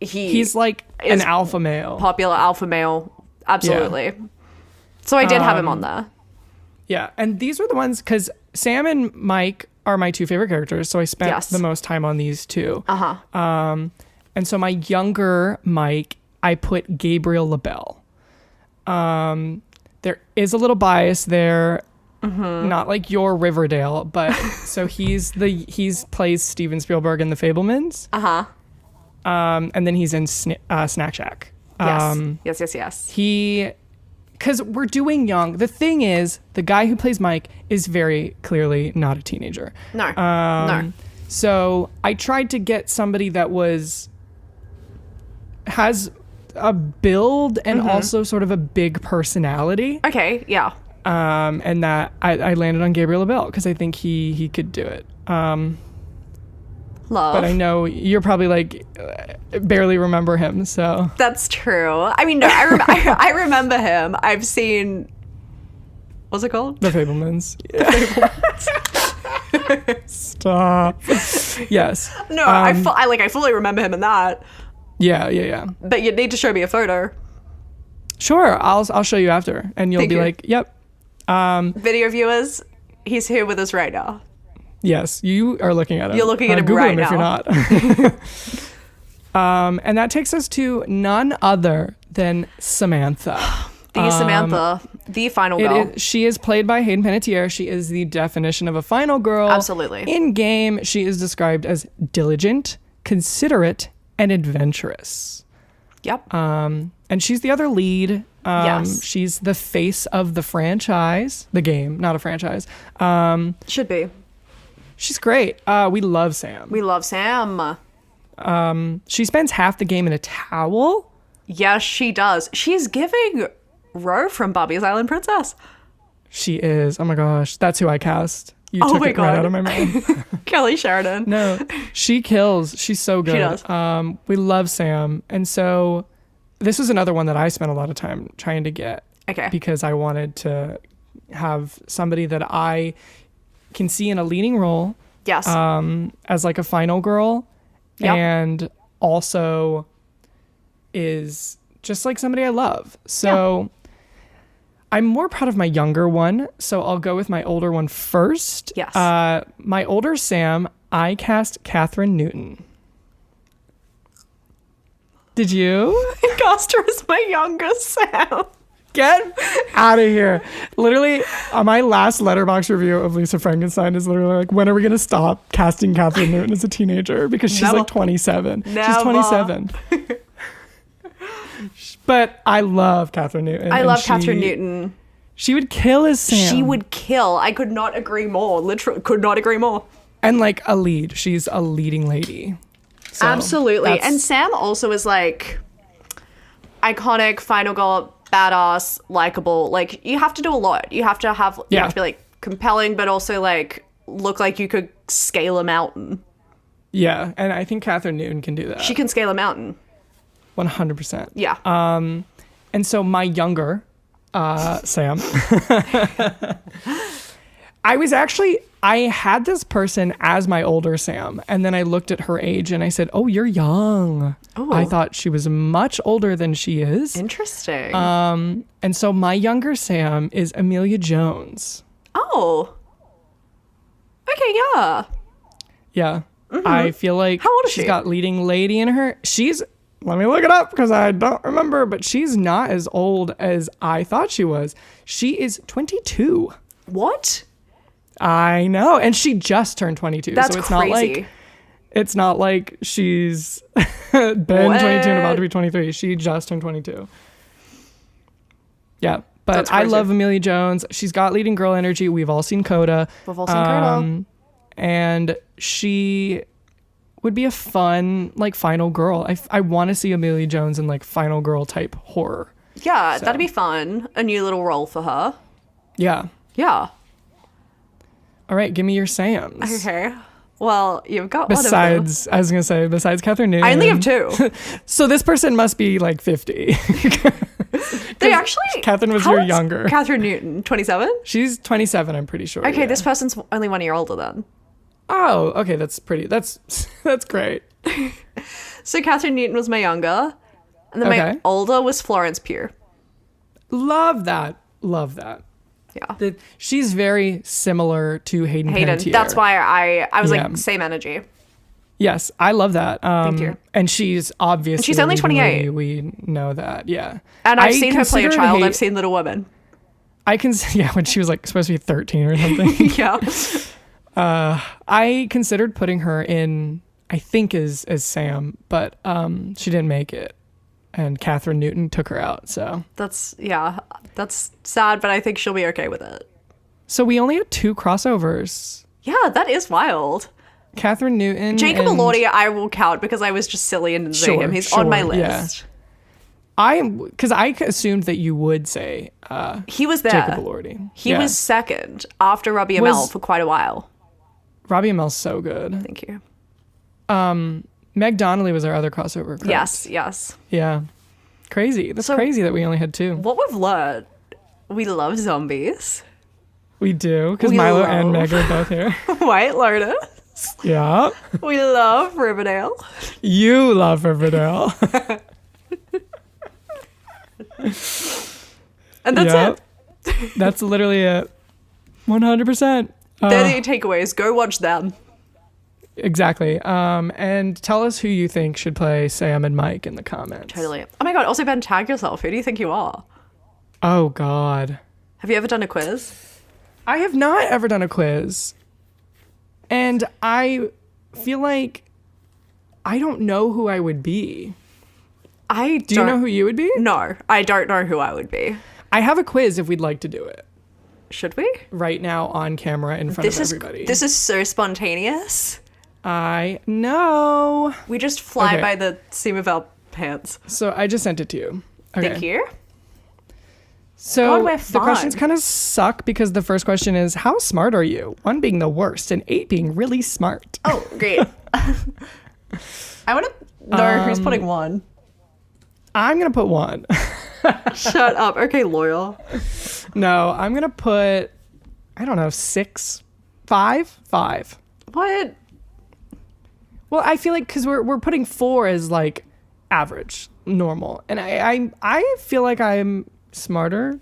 He's like an alpha male. Popular alpha male. Absolutely. Yeah. So I did have him on there. Yeah. And these were the ones, because Sam and Mike are my two favorite characters. So I spent the most time on these two. And so my younger Mike, I put Gabriel LaBelle. There is a little bias there. Not like your Riverdale, but so he's plays Steven Spielberg in The Fabelmans. And then he's in Snack Shack. Yes. Because we're doing young. The thing is, the guy who plays Mike is very clearly not a teenager. No. So I tried to get somebody that has a build and also sort of a big personality. Okay, yeah. And that I landed on Gabriel LaBelle because I think he could do it. Love. But I know you're probably like barely remember him, so. That's true. I mean, no, I remember him. I've seen, what's it called? The Fabelmans. Stop. Yes. No, I fully remember him in that. Yeah. But you'd need to show me a photo. Sure, I'll show you after, and you'll be like, yep. Video viewers, he's here with us right now. Yes, you are looking at him. You're looking at him Google right him now. If you're not. And that takes us to none other than Samantha. Samantha, the final girl. She is played by Hayden Panettiere. She is the definition of a final girl. Absolutely. In game, she is described as diligent, considerate, and adventurous. Yep. And she's the other lead. Yes. She's the face of the franchise. The game, not a franchise. Should be. She's great. We love Sam. We love Sam. She spends half the game in a towel. Yes, she does. She's giving Ro from Bobby's Island Princess. She is. Oh my gosh. That's who I cast. You took it right out of my mouth. Kelly Sheridan. No, she kills. She's so good. She does. We love Sam. And so this was another one that I spent a lot of time trying to get. Okay. Because I wanted to have somebody that I can see in a leading role. Yes. As like a final girl. Yep. And also is just like somebody I love. So I'm more proud of my younger one. So I'll go with my older one first. Yes. My older Sam, I cast Catherine Newton. Did you? I cast her as my youngest Sam. Get out of here. Literally, my last Letterboxd review of Lisa Frankenstein is literally like, when are we going to stop casting Catherine Newton as a teenager? Because she's like 27. Never. She's 27. But I love Catherine Newton. I love Catherine Newton. She would kill as Sam. She would kill. I could not agree more. Literally, could not agree more. And like a lead. She's a leading lady. So absolutely. And Sam also is like iconic, final girl, badass, likable. Like you have to do a lot. You have to have you have to be like compelling, but also like look like you could scale a mountain. Yeah, and I think Catherine Newton can do that. She can scale a mountain. 100%. Yeah. And so my younger Sam, I had this person as my older Sam, and then I looked at her age and I said, "Oh, you're young." Oh. I thought she was much older than she is. Interesting. And so my younger Sam is Amelia Jones. Oh. Okay, yeah. Yeah. Mm-hmm. I feel like how old is she's got leading lady in her. Let me look it up because I don't remember, but she's not as old as I thought she was. She is 22. What? I know. And she just turned 22. That's so it's crazy. It's not like she's been 22 and about to be 23. She just turned 22. Yeah. But I love Amelia Jones. She's got leading girl energy. We've all seen Coda. And she would be a fun, like, final girl. I want to see Amelia Jones in, like, final girl type horror. Yeah, that'd be fun. A new little role for her. Yeah. Yeah. All right, give me your Sams. Okay. Well, you've got besides Catherine Newton. I only have two. So this person must be, like, 50. They actually... Catherine was your younger. Catherine Newton, 27? She's 27, I'm pretty sure. Okay, this person's only 1 year older then. Oh, okay, that's great. So Catherine Newton was my younger, and then my older was Florence Pugh. Love that. Yeah. She's very similar to Hayden. Panetierre. That's why I was like, same energy. Yes, I love that. Thank you. And she's obviously... And she's only 28. We know that, yeah. And I've seen her play a child. I've seen Little Women. When she was like supposed to be 13 or something. Yeah. I considered putting her in, I think, as Sam, but she didn't make it. And Catherine Newton took her out, so... That's sad, but I think she'll be okay with it. So we only had 2 crossovers. Yeah, that is wild. Catherine Newton Jacob Elordi I will count because I was just silly and didn't say him. He's on my list. Yeah. Because I assumed that you would say he was there. Jacob Elordi. He was second after Robbie Amell for quite a while. Robbie Amell's so good. Thank you. Meg Donnelly was our other crossover, correct? Yes. Yeah. Crazy. That's crazy that we only had 2. What we've learned, we love zombies. We do, because Milo and Meg are both here. White Lotus. Yeah. We love Riverdale. You love Riverdale. And that's it. That's literally it. 100%. They're the takeaways. Go watch them. Exactly. And tell us who you think should play Sam and Mike in the comments. Totally. Oh my God. Also, Ben, tag yourself. Who do you think you are? Oh, God. Have you ever done a quiz? I have not ever done a quiz. And I feel like I don't know who I would be. Do you know who you would be? No, I don't know who I would be. I have a quiz if we'd like to do it. Should we? Right now on camera in front of everybody. This is so spontaneous. I know. We just fly by the seam of our pants. So I just sent it to you. Okay. Thank you. So the questions kind of suck because the first question is, how smart are you? 1 being the worst and 8 being really smart. Oh, great. I want to know who's putting 1. I'm going to put 1. Shut up. Okay, loyal. No, I'm going to put, I don't know, 6, 5. What? Well, I feel like because we're putting 4 as like average, normal. And I feel like I'm smarter.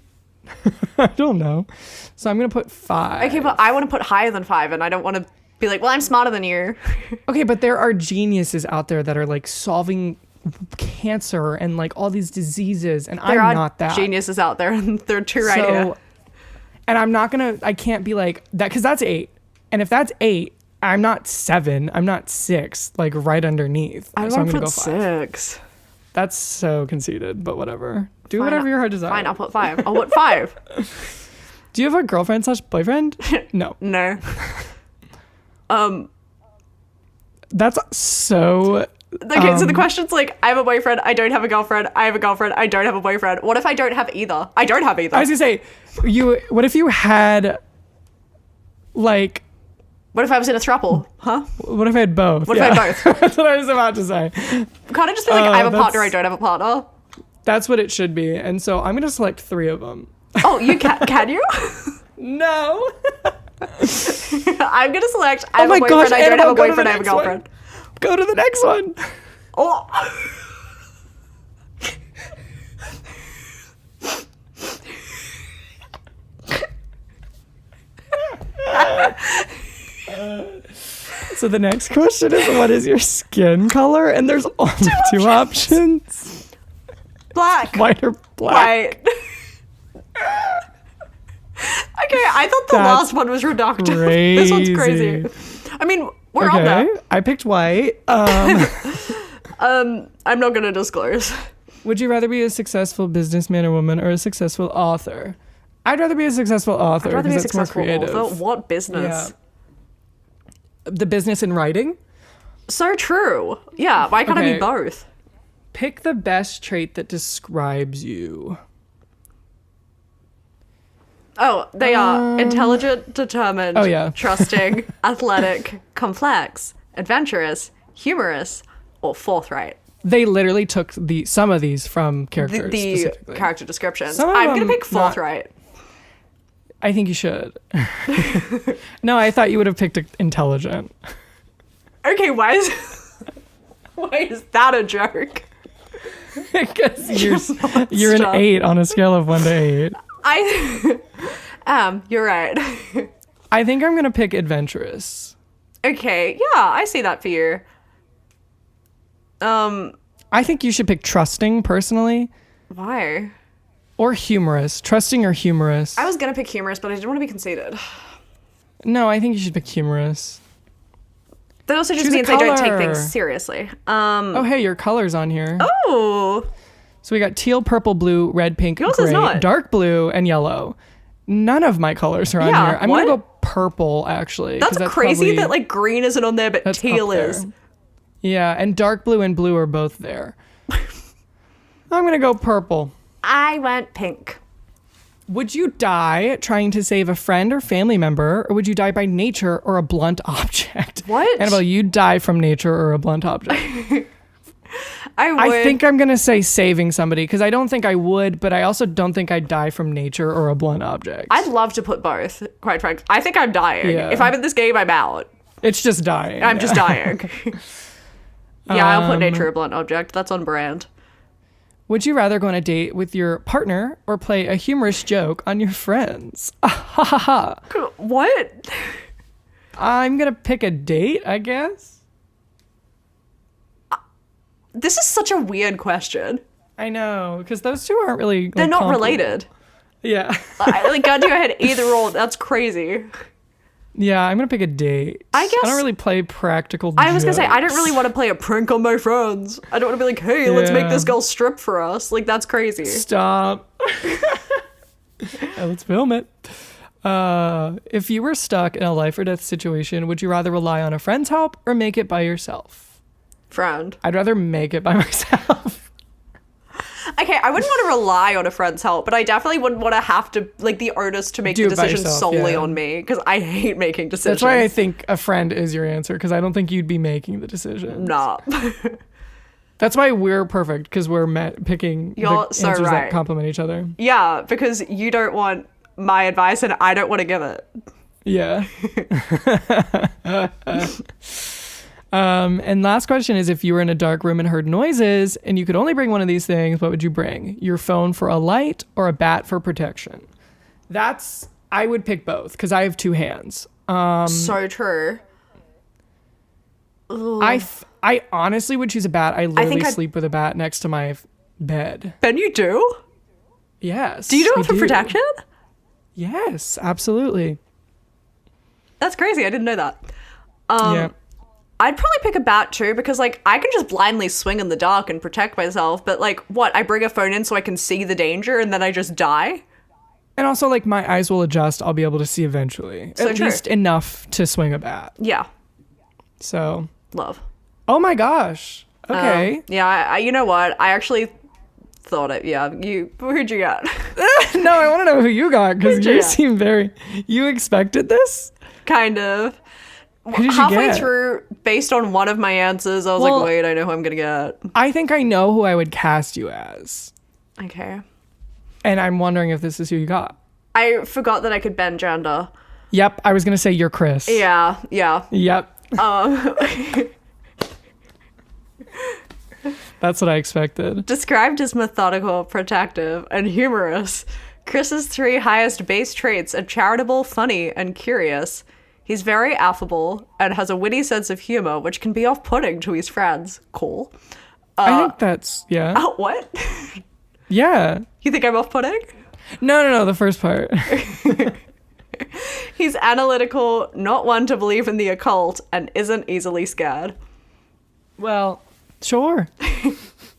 I don't know. So I'm going to put 5. Okay, but I want to put higher than 5 and I don't want to be like, well, I'm smarter than you. Okay, but there are geniuses out there that are like solving cancer and like all these diseases, and I'm not that. Geniuses out there, and there are 2 right here. And I can't be like that because that's 8. And if that's 8, I'm not 7. I'm not 6. Like right underneath. I want to put 6. That's so conceited, but whatever. Do whatever your heart desires. Fine, I'll put 5. I'll put 5. Do you have a girlfriend / boyfriend? No. No. That's so... Okay, so the question's like, I have a boyfriend, I don't have a girlfriend, I have a girlfriend, I don't have a boyfriend. What if I don't have either? I don't have either. I was gonna say, what if you had, like... What if I was in a throuple? Huh? What if I had both? What if I had both? That's what I was about to say. Can't it just be like, I have a partner, I don't have a partner? That's what it should be. And so I'm going to select 3 of them. Oh, you can you? No. I'm going to select, I have a boyfriend, I don't have a boyfriend, I have a girlfriend. Go to the next one. Oh. So the next question is, what is your skin color? And there's only 2 options. Black. White or black? White. Okay, I thought the last one was reductive. Crazy. This one's crazy. I mean, we're on there. I picked white. I'm not gonna disclose. Would you rather be a successful businessman or woman or a successful author? I'd rather be a successful author because it's more creative. Author? What business? Yeah. The business in writing? So true. Yeah, why can't I be both? Pick the best trait that describes you. Oh, they are intelligent, determined, trusting, athletic, complex, adventurous, humorous, or forthright. They literally took some of these from characters. The character descriptions. I'm going to pick forthright. I think you should. No, I thought you would have picked intelligent. Okay, why is that a joke? Because you're an 8 on a scale of 1 to 8. You're right. I think I'm gonna pick adventurous. Okay, yeah, I see that for you. I think you should pick trusting personally. Why? Or humorous. Trusting or humorous. I was gonna pick humorous, but I didn't want to be conceited. No, I think you should pick humorous. That also just means I don't take things seriously. Oh, hey, your color's on here. Oh. So we got teal, purple, blue, red, pink, Yours gray, is not. dark blue, and yellow. None of my colors are on here. I'm going to go purple, actually. That's crazy that like green isn't on there, but teal is. Yeah, and dark blue and blue are both there. I'm going to go purple. I went pink. Would you die trying to save a friend or family member, or would you die by nature or a blunt object? What? Annabelle, you'd die from nature or a blunt object. I would. I think I'm going to say saving somebody, because I don't think I would, but I also don't think I'd die from nature or a blunt object. I'd love to put both, quite frankly. I think I'm dying. Yeah. If I'm in this game, I'm out. It's just dying. I'm just dying. Yeah, I'll put nature or blunt object. That's on brand. Would you rather go on a date with your partner or play a humorous joke on your friends? Ha ha ha. What? I'm going to pick a date, I guess. This is such a weird question. I know, because those two aren't really... They're not related. Yeah. Like, got to your head either or. That's crazy. Yeah, I'm going to pick a date. I guess... I don't really play practical I was going to say, I don't really want to play a prank on my friends. I don't want to be like, hey, let's make this girl strip for us. Like, that's crazy. Stop. Let's film it. If you were stuck in a life or death situation, would you rather rely on a friend's help or make it by yourself? Friend. I'd rather make it by myself. Okay, I wouldn't want to rely on a friend's help, but I definitely wouldn't want to have to, like, the onus to make the decision solely on me, because I hate making decisions. That's why I think a friend is your answer, because I don't think you'd be making the decision. Nah. That's why we're perfect, because we're picking the answers that complement each other. Yeah, because you don't want my advice and I don't want to give it. Yeah. And last question is, if you were in a dark room and heard noises and you could only bring one of these things, what would you bring? Your phone for a light or a bat for protection? I would pick both because I have 2 hands. So true. I honestly would choose a bat. I literally sleep with a bat next to my bed. Ben, you do? Yes. Do you do it for protection? Yes, absolutely. That's crazy. I didn't know that. Yeah. I'd probably pick a bat too, because like I can just blindly swing in the dark and protect myself, but like what, I bring a phone in so I can see the danger and then I just die? And also like my eyes will adjust, I'll be able to see eventually. So At least enough to swing a bat. Yeah. So. Love. Oh my gosh. Okay. Yeah, I you know what? I actually thought it. Yeah, who'd you get? No, I want to know who you got, because you seem very... You expected this? Kind of. Who did Halfway you get? through, based on one of my answers, I was like, wait, I know who I'm gonna get. I think I know who I would cast you as. Okay. And I'm wondering if this is who you got. I forgot that I could bend gender. Yep, I was gonna say you're Chris. Yeah. Yep. That's what I expected. Described as methodical, protective, and humorous, Chris's 3 highest base traits are charitable, funny, and curious. He's very affable and has a witty sense of humor, which can be off-putting to his friends. Cool. I think that's, yeah. Oh, what? Yeah. You think I'm off-putting? No, the first part. He's analytical, not one to believe in the occult, and isn't easily scared. Well, sure.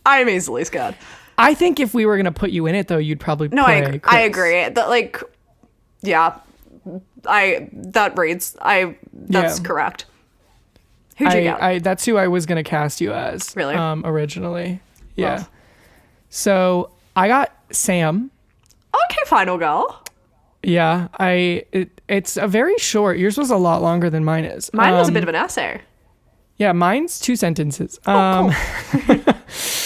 I'm easily scared. I think if we were going to put you in it, though, you'd probably play Chris. I agree. That, like, yeah, that reads. That's correct. Who'd you get? That's who I was going to cast you as. Really? Originally. Yeah. Love. So I got Sam. Okay, final girl. Yeah, it's a very short. Yours was a lot longer than mine is. Mine was a bit of an essay. Yeah, mine's 2 sentences. Cool.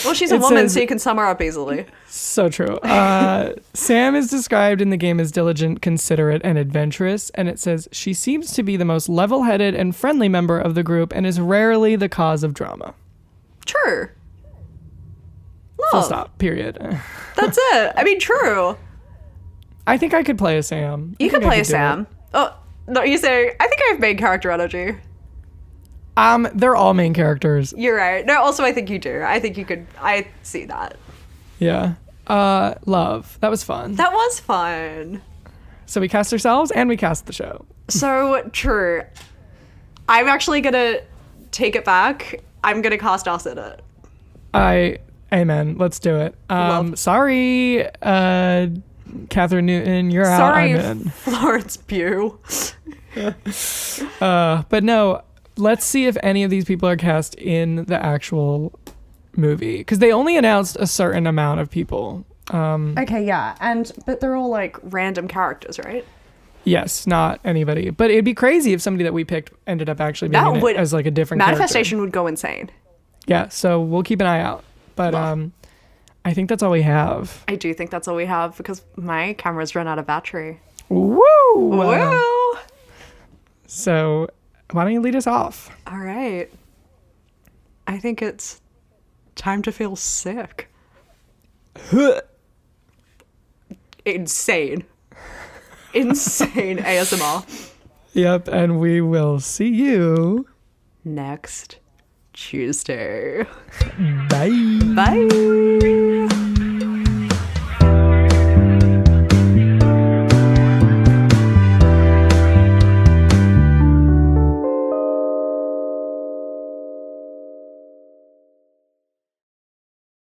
Well, she's a woman, so you can sum her up easily. So true. Sam is described in the game as diligent, considerate, and adventurous, and it says she seems to be the most level-headed and friendly member of the group and is rarely the cause of drama. True. Love. Full stop. Period. That's it. I mean, true. I think I could play a Sam. You could play a Sam. Oh, no, you say, I think I have main character energy. They're all main characters. You're right. No, also I think you do. I think you could. I see that. Yeah. Love. That was fun. That was fun. So we cast ourselves and we cast the show. So true. I'm actually gonna take it back. I'm gonna cast us in it. Amen. Let's do it. Sorry, Catherine Newton, you're Sorry, out. I'm in. Florence Pugh. But no, let's see if any of these people are cast in the actual movie, because they only announced a certain amount of people. Okay, yeah, but they're all like random characters, right? Yes, not anybody. But it'd be crazy if somebody that we picked ended up actually being in it as like a different Manifestation character. would go insane. Yeah, so we'll keep an eye out. But I think that's all we have. I do think that's all we have, because my camera's run out of battery. Woo! Woo! So why don't you lead us off? All right. I think it's time to feel sick. Insane. Insane ASMR. Yep, and we will see you next Tuesday. Bye. Bye.